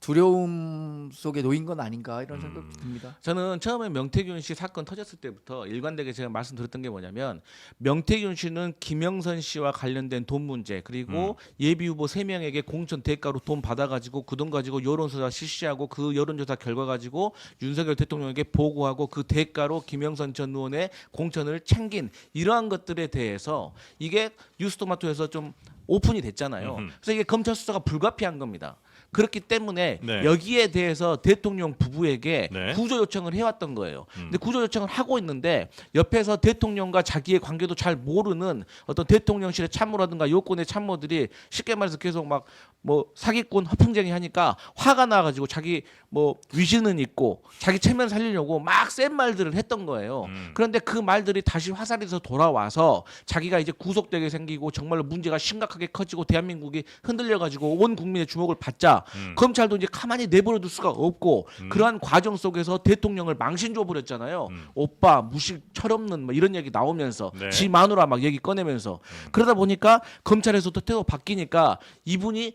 두려움 속에 놓인 건 아닌가 이런 생각이 듭니다. 저는 처음에 명태균 씨 사건 터졌을 때부터 일관되게 제가 말씀드렸던 게 뭐냐면 명태균 씨는 김영선 씨와 관련된 돈 문제 그리고 예비 후보 3명에게 공천 대가로 돈 받아가지고 그 돈 가지고 여론조사 실시하고 그 여론조사 결과 가지고 윤석열 대통령에게 보고하고 그 대가로 김영선 전 의원의 공천을 챙긴 이러한 것들에 대해서 이게 뉴스토마토에서 좀 오픈이 됐잖아요. 그래서 이게 검찰 수사가 불가피한 겁니다. 그렇기 때문에 네. 여기에 대해서 대통령 부부에게 네. 구조 요청을 해왔던 거예요. 근데 구조 요청을 하고 있는데 옆에서 대통령과 자기의 관계도 잘 모르는 어떤 대통령실의 참모라든가 요건의 참모들이 쉽게 말해서 계속 막 뭐 사기꾼 허풍쟁이 하니까 화가 나가지고 자기 뭐 위신은 있고 자기 체면 살리려고 막 센 말들을 했던 거예요. 그런데 그 말들이 다시 화살에서 돌아와서 자기가 이제 구속되게 생기고 정말로 문제가 심각하게 커지고 대한민국이 흔들려가지고 온 국민의 주목을 받자 검찰도 이제 가만히 내버려둘 수가 없고 그러한 과정 속에서 대통령을 망신 줘버렸잖아요. 오빠 무식 철없는 뭐 이런 얘기 나오면서 네. 지 마누라 막 얘기 꺼내면서 그러다 보니까 검찰에서도 태도 바뀌니까 이분이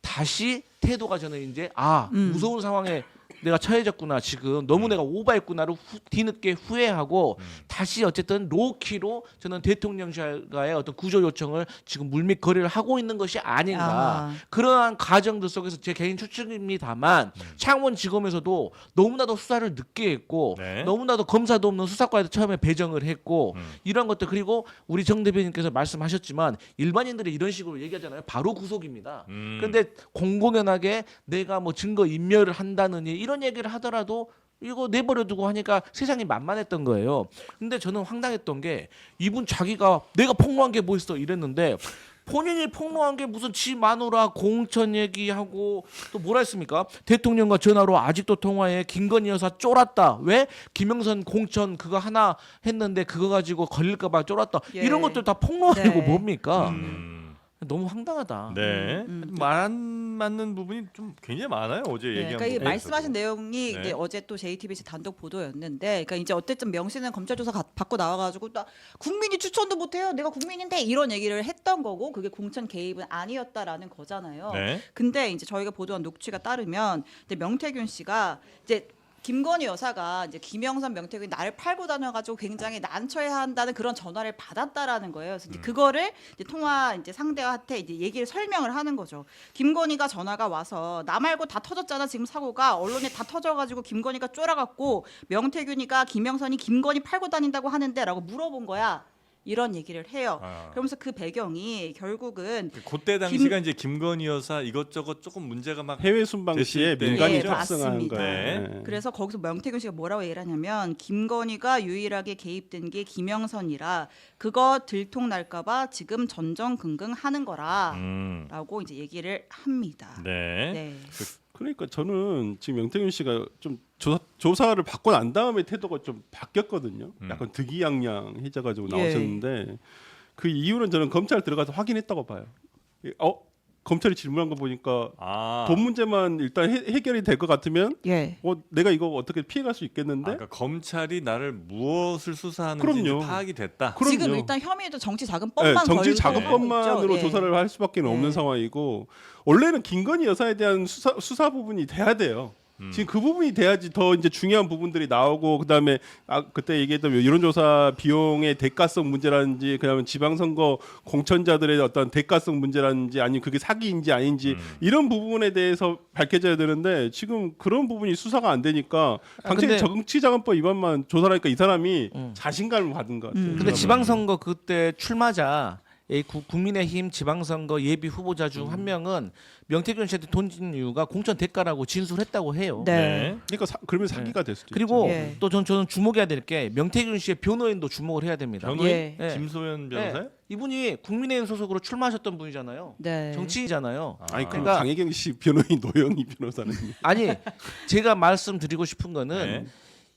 다시 태도가 저는 이제 무서운 상황에 내가 처해졌구나 지금 너무 내가 오버했구나를 뒤늦게 후회하고 다시 어쨌든 로키로 저는 대통령실과의 어떤 구조 요청을 지금 물밑 거래를 하고 있는 것이 아닌가 그러한 과정들 속에서 제 개인 추측입니다만 창원지검에서도 너무나도 수사를 늦게 했고 네. 너무나도 검사도 없는 수사과에도 처음에 배정을 했고 이런 것들 그리고 우리 정 대표님께서 말씀하셨지만 일반인들이 이런 식으로 얘기하잖아요. 바로 구속입니다. 그런데 공공연하게 내가 뭐 증거 인멸을 한다느니 이런 얘기를 하더라도 이거 내버려두고 하니까 세상이 만만했던 거예요. 근데 저는 황당했던 게 이분 자기가 내가 폭로한 게 뭐 있어 이랬는데 본인이 폭로한 게 무슨 지 마누라 공천 얘기하고 또 뭐라 했습니까? 대통령과 전화로 아직도 통화해 김건희 여사 쫄았다. 왜? 김영선 공천 그거 하나 했는데 그거 가지고 걸릴까 봐 쫄았다. 예. 이런 것들 다 폭로하고 네. 뭡니까? 너무 황당하다. 네. 말 안 맞는 부분이 좀 굉장히 많아요. 어제 네, 얘기한 그러니까 이 부분에서도. 말씀하신 내용이 네. 이제 어제 또 JTBC 단독 보도였는데, 그러니까 이제 어쨌든 명 씨는 검찰 조사 받고 나와가지고 나 국민이 추천도 못해요. 내가 국민인데 이런 얘기를 했던 거고 그게 공천 개입은 아니었다라는 거잖아요. 네. 근데 이제 저희가 보도한 녹취가 따르면 이제 명태균 씨가 이제 김건희 여사가 이제 김영선, 명태균이 나를 팔고 다녀가지고 굉장히 난처해야 한다는 그런 전화를 받았다라는 거예요. 그래서 이제 그거를 이제 통화 이제 상대한테 이제 얘기를 설명을 하는 거죠. 김건희가 전화가 와서 나 말고 다 터졌잖아 지금 사고가 언론에 다 터져가지고 김건희가 쫄아갖고 명태균이가 김영선이 김건희 팔고 다닌다고 하는데라고 물어본 거야. 이런 얘기를 해요. 그러면서 그 배경이 결국은 그때 당시가 이제 김건희 여사 이것저것 조금 문제가 막 해외 순방 시에 됐을 때. 민간이 네, 탑승한 맞습니다. 거예요. 네. 그래서 거기서 명태균 씨가 뭐라고 얘기를 하냐면 김건희가 유일하게 개입된 게 김영선이라 그거 들통날까봐 지금 전전긍긍하는 거라라고 이제 얘기를 합니다. 네. 네. 그러니까 저는 지금 명태균 씨가 좀 조사를 받고 난 다음에 태도가 좀 바뀌었거든요. 약간 득이양양해져가지고 나오셨는데 그 이유는 저는 검찰 들어가서 확인했다고 봐요. 검찰이 질문한 거 보니까 돈 문제만 일단 해결이 될 것 같으면 예. 내가 이거 어떻게 피해갈 수 있겠는데? 그러니까 검찰이 나를 무엇을 수사하는지 그럼요. 이제 파악이 됐다. 그럼요. 지금 일단 혐의도 정치 네, 자금법만 정치 걸고 자금법만으로 있죠. 조사를 할 수밖에 없는 예. 상황이고 원래는 김건희 여사에 대한 수사 부분이 돼야 돼요. 지금 그 부분이 돼야지 더 이제 중요한 부분들이 나오고 그다음에 그때 얘기했던 여론조사 비용의 대가성 문제라든지 그다음에 지방선거 공천자들의 어떤 대가성 문제라든지 아니면 그게 사기인지 아닌지 이런 부분에 대해서 밝혀져야 되는데 지금 그런 부분이 수사가 안 되니까 당시에 근데- 정치자금법 위반만 조사하니까 이 사람이 자신감을 받은 것 같아요. 근데 지방선거 그때 출마자 이 국민의힘 지방선거 예비 후보자 중 한 명은 명태균 씨한테 돈 준 이유가 공천 대가라고 진술했다고 해요. 네. 그러니까 그러면 사기가 될 수도 그리고 있죠. 예. 또 저는 주목해야 될 게 명태균 씨의 변호인도 주목을 해야 됩니다. 변호인 예. 예. 김소연 변호사요? 네. 이분이 국민의힘 소속으로 출마하셨던 분이잖아요. 네. 정치인이잖아요. 아니 그럼 그러니까- 강혜경 씨 변호인 노영희 변호사는 아니 제가 말씀드리고 싶은 거는 네.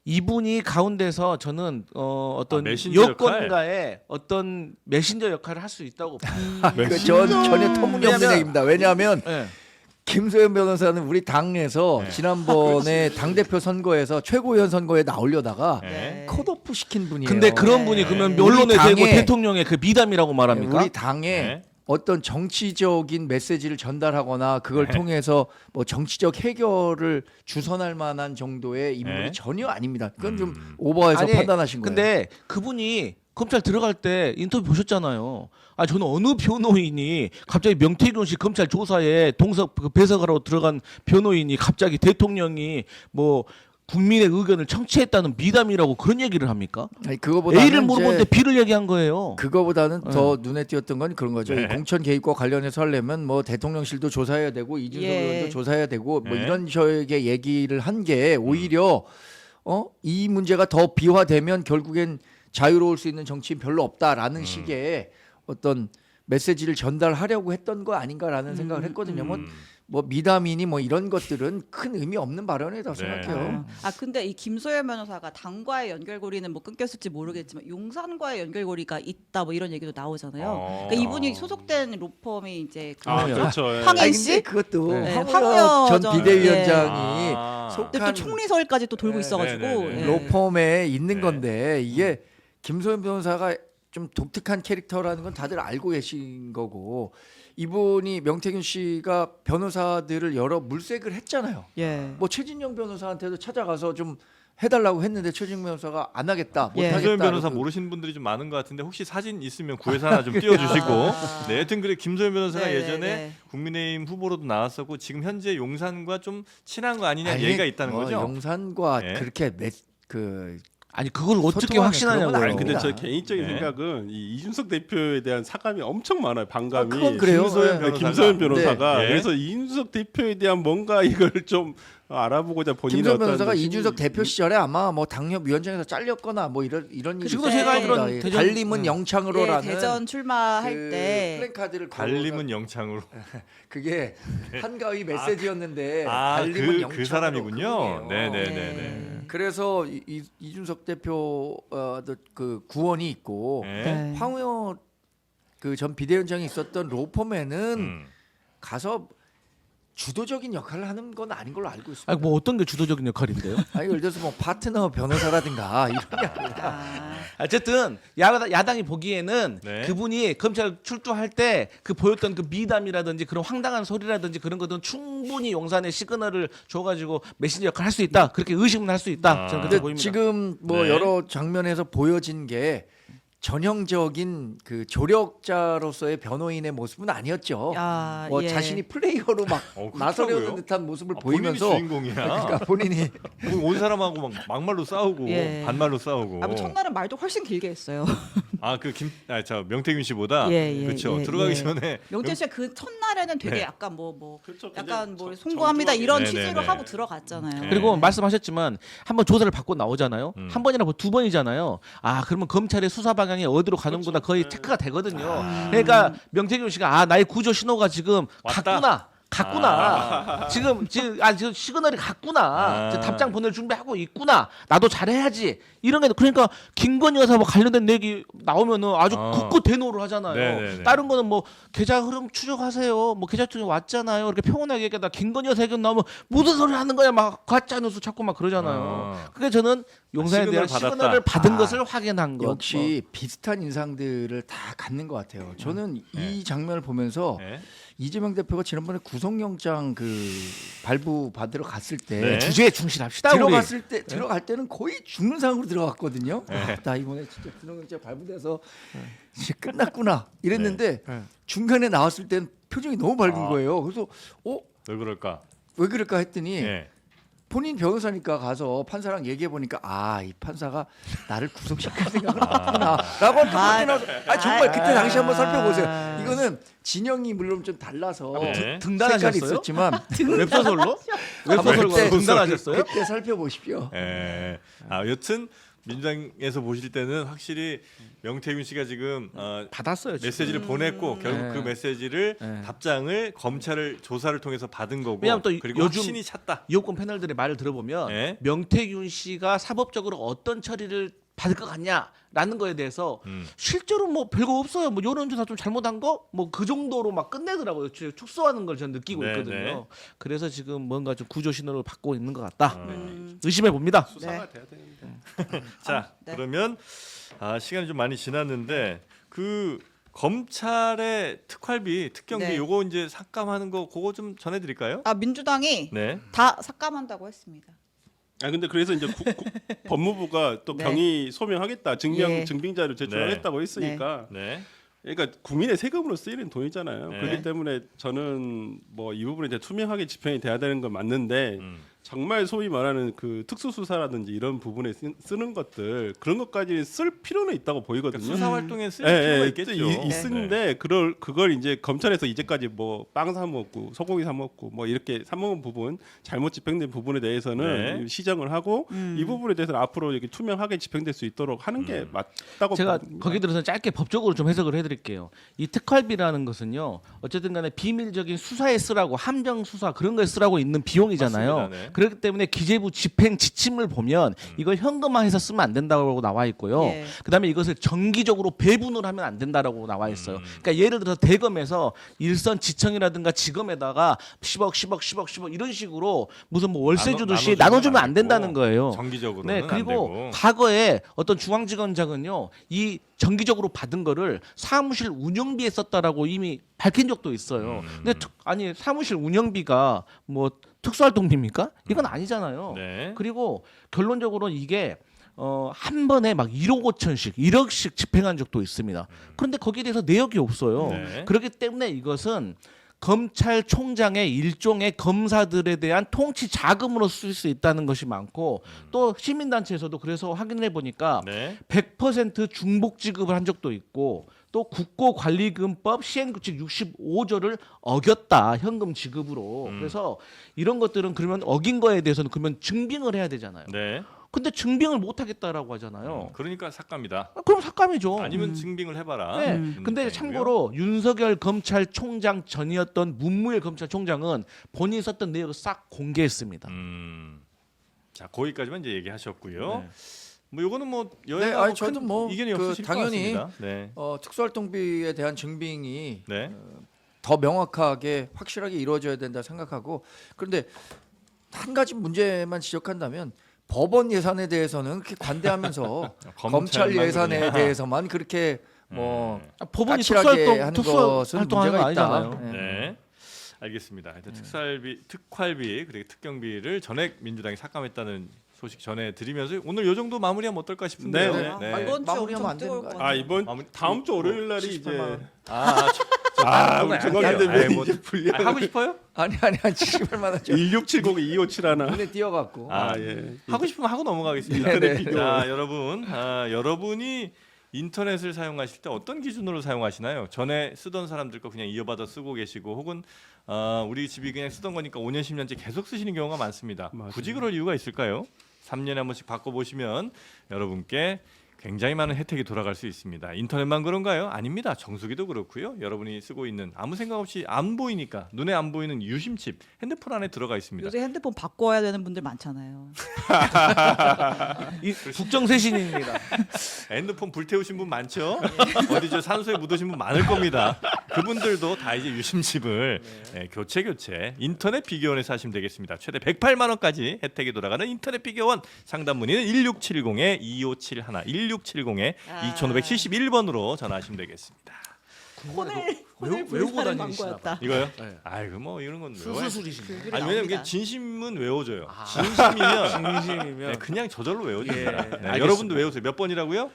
이분이 가운데서 저는 어떤 메신저 여권가의 어떤 메신저 역할을 할 수 있다고 봐요. 전 전혀 터무니없는 왜냐면- 얘기입니다. 왜냐하면 네. 김소연 변호사는 우리 당내에서 네. 지난번에 당대표 선거에서 최고위원 선거에 나오려다가 네. 컷오프 시킨 분이에요. 근데 그런 네. 분이 그러면 우리 언론에 대고 당에- 대통령의 그 미담이라고 말합니까? 우리 당에 네. 어떤 정치적인 메시지를 전달하거나 그걸 네. 통해서 뭐 정치적 해결을 주선할 만한 정도의 인물이 네. 전혀 아닙니다. 그건 좀 오버해서 아니, 판단하신 거예요. 근데 그분이 검찰 들어갈 때 인터뷰 보셨잖아요. 아 저는 어느 변호인이 갑자기 명태균 씨 검찰 조사에 동석 그 배석하러 들어간 변호인이 갑자기 대통령이 뭐 국민의 의견을 청취했다는 미담이라고 그런 얘기를 합니까? 아니, 그거보다는 A를 물어보는데 이제 B를 얘기한 거예요. 그거보다는 더 눈에 띄었던 건 그런 거죠. 네. 이 공천 개입과 관련해서 하려면 뭐 대통령실도 조사해야 되고 이준석 예. 의원도 조사해야 되고 뭐 네. 이런 식의 얘기를 한 게 오히려 이 문제가 더 비화되면 결국엔 자유로울 수 있는 정치인 별로 없다라는 식의 어떤 메시지를 전달하려고 했던 거 아닌가라는 생각을 했거든요. 뭐 미담이니 뭐 이런 것들은 큰 의미 없는 발언이라고 네. 생각해요. 아 근데 이 김소연 변호사가 당과의 연결고리는 뭐 끊겼을지 모르겠지만 용산과의 연결고리가 있다 뭐 이런 얘기도 나오잖아요. 그러니까 이분이 소속된 로펌이 이제 그 아 그렇죠. 예. 황해- 아니, 씨? 근데 그것도 네, 황우여 황우여 전 비대위원장이 아. 근데 또 속한 총리서울까지 또 돌고 네, 있어가지고 네, 네, 네. 예. 로펌에 있는 네. 건데 이게 김소연 변호사가 좀 독특한 캐릭터라는 건 다들 알고 계신 거고 이분이 명태균 씨가 변호사들을 여러 물색을 했잖아요. 예. 뭐 최진영 변호사한테도 찾아가서 좀 해달라고 했는데 최진영 변호사가 안 하겠다, 예. 못하겠다. 김소연 변호사 그래서 모르시는 분들이 좀 많은 것 같은데 혹시 사진 있으면 구해서 하나 좀 띄워주시고. 아. 네, 하여튼 그래 김소연 변호사가 네, 예전에 네. 국민의힘 후보로도 나왔었고 지금 현재 용산과 좀 친한 거 아니냐 아니, 얘기가 있다는 거죠. 용산과 네. 그렇게 그 아니 그걸 어떻게 소통하는 확신하냐고요. 그런 건 아니 근데 저 아닙니다. 개인적인 네. 생각은 이 이준석 대표에 대한 사감이 엄청 많아요. 반감이. 그건 그래요. 김소연 예. 김소연 변호사가 네. 그래서 이준석 대표에 대한 뭔가 이걸 좀 알아보고자 본인의 김소연 어떤 변호사가 심- 이준석 대표 시절에 아마 뭐 당협위원장에서 잘렸거나 뭐 이런 일이 지금도 있었을 제가 겁니다. 알기로는 예. 대전- 달림은 영창으로라는 예, 대전 출마할 그 때 플랜카드를 달림은 영창으로. 그게 한가위 메시지였는데 아, 달림은 그 영창으로 사람이군요. 그거예요. 네네네네. 그래서 이준석 대표 그 구원이 있고 네. 황우여 그 전 비대위원장이 있었던 로펌에는 가서 주도적인 역할을 하는 건 아닌 걸로 알고 있습니다. 아니 뭐 어떤 게 주도적인 역할인데요? 아니 예를 들어서 뭐 파트너 변호사라든가 이런 게 아니라 아, 어쨌든 야당이 보기에는 네. 그분이 검찰 출두할 때 그 보였던 그 미담이라든지 그런 황당한 소리라든지 그런 것들은 충분히 용산의 시그널을 줘가지고 메시지 역할을 할 수 있다 그렇게 의심은 할 수 있다 아. 저는 그렇게 근데 보입니다. 지금 뭐 네. 여러 장면에서 보여진 게 전형적인 그 조력자로서의 변호인의 모습은 아니었죠. 야, 뭐 예. 자신이 플레이어로 막 그렇다고요? 나서려는 듯한 모습을 본인이 보이면서 주인공이야. 그러니까 본인이 온 사람하고 막 막말로 싸우고 예. 반말로 싸우고. 아, 뭐 첫날은 말도 훨씬 길게 했어요. 저 명태균 씨보다 예, 예, 그렇죠. 예, 들어가기 예. 전에 명태 씨가 그 첫날에는 되게 네. 약간 뭐 그렇죠. 약간 뭐 굉장히 송구합니다 이런 네, 취지로 네, 하고 네. 들어갔잖아요. 네. 그리고 말씀하셨지만 한번 조사를 받고 나오잖아요. 음. 한 번이나 두 번이잖아요. 아 그러면 검찰의 수사 방향이 어디로 가는구나 그렇죠. 거의 체크가 되거든요. 그러니까 명태균 씨가 아 나의 구조 신호가 지금 왔다. 갔구나. 지금 시그널이 갔구나. 아. 지금 답장 보낼 준비하고 있구나. 나도 잘해야지. 이런 게 그러니까 김건희 여사 뭐 관련된 얘기 나오면은 아주 굳고 대노를 하잖아요. 네네네. 다른 거는 뭐 계좌 흐름 추적하세요. 뭐 계좌 추적 왔잖아요. 이렇게 평온하게 얘기하다 김건희 여사 얘기 나오면 무슨 소리 하는 거야. 막 가짜 뉴스 자꾸 막 그러잖아요. 그게 저는 용산에 대한 시그널 받았다. 시그널을 받은 아, 것을 확인한 거. 역시 비슷한 인상들을 다 갖는 것 같아요. 저는 이 장면을 보면서 네. 이재명 대표가 지난번에 구속영장 그 발부 받으러 갔을 때 네. 주제에 충실합시다. 우리. 들어갈 때는 거의 죽는 상황으로 들어갔거든요. 나 이번에 진짜 구속영장 발부돼서 진짜 끝났구나 이랬는데 중간에 나왔을 때는 표정이 너무 밝은 거예요. 그래서 왜 그럴까? 왜 그럴까 했더니 네. 본인 변호사니까 가서 판사랑 얘기해 보니까 이 판사가 나를 구속시킬 생각을 하구나라고 정말 그때 당시 한번 살펴보세요. 이거는 진영이 물론 좀 달라서 네. 등단하셨어요? 색깔이 있었지만 웹소설로? 웹소설로 그때- 등단하셨어요? 그때 살펴보십시오. 여튼 민주당에서 보실 때는 확실히 명태균 씨가 지금 받았어요. 지금. 메시지를 보냈고 결국 그 메시지를 답장을 검찰을 조사를 통해서 받은 거고 왜냐하면 또 그리고 요즘 확신이 찼다. 이호권 패널들의 말을 들어보면 네. 명태균 씨가 사법적으로 어떤 처리를 받을 것 같냐라는 거에 대해서 실제로 뭐 별거 없어요. 뭐 여론조사 좀 잘못한 거 뭐 그 정도로 막 끝내더라고요. 축소하는 걸 저는 느끼고 네, 있거든요. 네. 그래서 지금 뭔가 좀 구조 신호를 받고 있는 것 같다. 의심해 봅니다. 수사가 돼야 되는데. 자 네. 그러면 시간이 좀 많이 지났는데 그 검찰의 특활비, 특경비 네. 요거 이제 삭감하는 거 그거 좀 전해드릴까요? 민주당이 네. 다 삭감한다고 했습니다. 근데 그래서 이제 법무부가 또 네. 경위 소명하겠다 예. 증빙자료 제출하겠다고 했으니까 네. 그러니까 국민의 세금으로 쓰이는 돈이잖아요. 네. 그렇기 때문에 저는 뭐 이 부분에 대해 투명하게 집행이 돼야 되는 건 맞는데 정말 소위 말하는 그 특수수사라든지 이런 부분에 쓰는 것들 그런 것까지 쓸 필요는 있다고 보이거든요. 그러니까 수사 활동에 쓸 필요가 있겠죠. 있는데 그걸 이제 검찰에서 이제까지 뭐 빵 사 먹고 소고기 사 먹고 뭐 이렇게 사 먹은 부분 잘못 집행된 부분에 대해서는 네. 시정을 하고 이 부분에 대해서는 앞으로 이렇게 투명하게 집행될 수 있도록 하는 게 맞다고 제가 봅니다. 거기 들어서 짧게 법적으로 좀 해석을 해드릴게요. 이 특활비라는 것은요, 어쨌든 간에 비밀적인 수사에 쓰라고 함정 수사 그런 거에 쓰라고 있는 비용이잖아요. 맞습니다. 네. 그렇기 때문에 기재부 집행 지침을 보면 이걸 현금화해서 쓰면 안 된다고 나와 있고요. 예. 그다음에 이것을 정기적으로 배분을 하면 안 된다라고 나와 있어요. 그러니까 예를 들어서 대검에서 일선 지청이라든가 지검에다가 10억 이런 식으로 무슨 뭐 월세 주듯이 나눠주면 안 된다는 거예요. 정기적으로는 네, 안 그리고 되고. 과거에 어떤 중앙지검장은요, 이 정기적으로 받은 거를 사무실 운영비에 썼다라고 이미 밝힌 적도 있어요. 근데 사무실 운영비가 뭐 특수활동비입니까? 이건 아니잖아요. 네. 그리고 결론적으로 이게 한 번에 막 1억 5천씩, 1억씩 집행한 적도 있습니다. 그런데 거기에 대해서 내역이 없어요. 네. 그렇기 때문에 이것은 검찰총장의 일종의 검사들에 대한 통치 자금으로 쓸 수 있다는 것이 많고 또 시민단체에서도 그래서 확인해 보니까 네. 100% 중복 지급을 한 적도 있고 또 국고관리금법 시행규칙 65조를 어겼다 현금 지급으로. 그래서 이런 것들은 그러면 어긴 거에 대해서는 그러면 증빙을 해야 되잖아요. 네. 근데 증빙을 못 하겠다라고 하잖아요. 그러니까 삭감이다. 그럼 삭감이죠. 아니면 증빙을 해봐라. 네. 근데 참고로 윤석열 검찰총장 전이었던 문무일 검찰총장은 본인이 썼던 내역을 싹 공개했습니다. 자 거기까지만 이제 얘기하셨고요. 네. 뭐 요거는 뭐 네, 여야가 뭐 저도 큰 뭐 이견이 그 없으실 당연히 것 같습니다. 네. 특수활동비에 대한 증빙이 네. 더 명확하게 확실하게 이루어져야 된다 생각하고 그런데 한 가지 문제만 지적한다면 법원 예산에 대해서는 그렇게 관대하면서 검찰 예산에 그러냐. 대해서만 그렇게 뭐 법원이 까칠하게 하는 것은 특수활동하는 거 문제가 있다. 아니잖아요. 네. 알겠습니다. 하여튼 특활비 그리고 특경비를 전액 민주당이 삭감했다는 소식 전해드리면서 오늘 요 정도 마무리하면 어떨까 싶은데요. 네, 네. 이번 주 마무리하면 엄청 안 되는 뜨거울 거 것 아니에요? 같아요. 이번 마무리- 다음 주 월요일 날이 78만 원. 이제 우리 정관 대변인 뭐, 이제 불리한 하고 싶어요? 아니 78만 원 1670-2571 하나. 눈에 띄어갖고 예. 하고 싶으면 하고 넘어가겠습니다. 네, 네. 자, 여러분이 인터넷을 사용하실 때 어떤 기준으로 사용하시나요? 전에 쓰던 사람들 거 그냥 이어받아 쓰고 계시고 혹은 우리 집이 그냥 쓰던 거니까 5년 10년째 계속 쓰시는 경우가 많습니다. 맞아요. 굳이 그럴 이유가 있을까요? 3년에 한 번씩 바꿔보시면 여러분께 굉장히 많은 혜택이 돌아갈 수 있습니다. 인터넷만 그런가요? 아닙니다. 정수기도 그렇고요. 여러분이 쓰고 있는 아무 생각 없이 안 보이니까 눈에 안 보이는 유심칩 핸드폰 안에 들어가 있습니다. 요새 핸드폰 바꿔야 되는 분들 많잖아요. 이 국정쇄신입니다. 핸드폰 불태우신 분 많죠? 어디 저 산소에 묻으신 분 많을 겁니다. 그분들도 다 이제 유심칩을 교체 인터넷 비교원에서 하시면 되겠습니다. 최대 108만 원까지 혜택이 돌아가는 인터넷 비교원 상담 문의는 1670-2571 1670-2571번으로 전화하시면 되겠습니다. 오늘 오늘 외우고 불사른 다니시나 광고였다. 이거요? 네. 아이고 뭐 이런 건 외워야 수술이시네. 글이 아니 왜냐면 이게 나옵니다. 진심은 외워져요. 아. 진심이면 진심이면 네, 그냥 저절로 외워집니다. 예, 네, 알겠습니다. 여러분도 외우세요. 몇 번이라고요?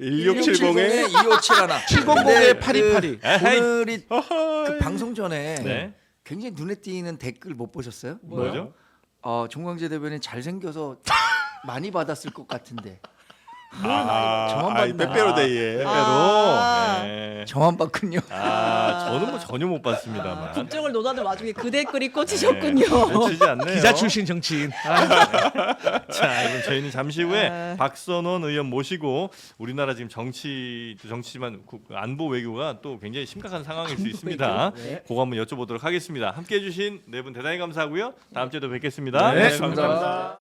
1670에 2571 700에 8282. 오늘이 그 방송 전에 네. 굉장히 눈에 띄는 댓글 못 보셨어요? 뭐죠? 정광재 대변인 잘생겨서 많이 받았을 것 같은데 저만 봤나? 빼빼로데이에 빼빼로. 아. 네. 저만 봤군요. 저는 뭐 전혀 못 봤습니다만. 국정을 논하는 와중에 그 댓글이 꽂히셨군요. 맺히지 않네요. 기자 출신 정치인. 자, 그럼 저희는 잠시 후에 아. 박선원 의원 모시고 우리나라 지금 정치지만 안보 외교가 또 굉장히 심각한 상황일 수 있습니다. 그거 한번 여쭤보도록 하겠습니다. 함께해 주신 네 분 대단히 감사하고요. 다음 주에도 뵙겠습니다. 네, 감사합니다.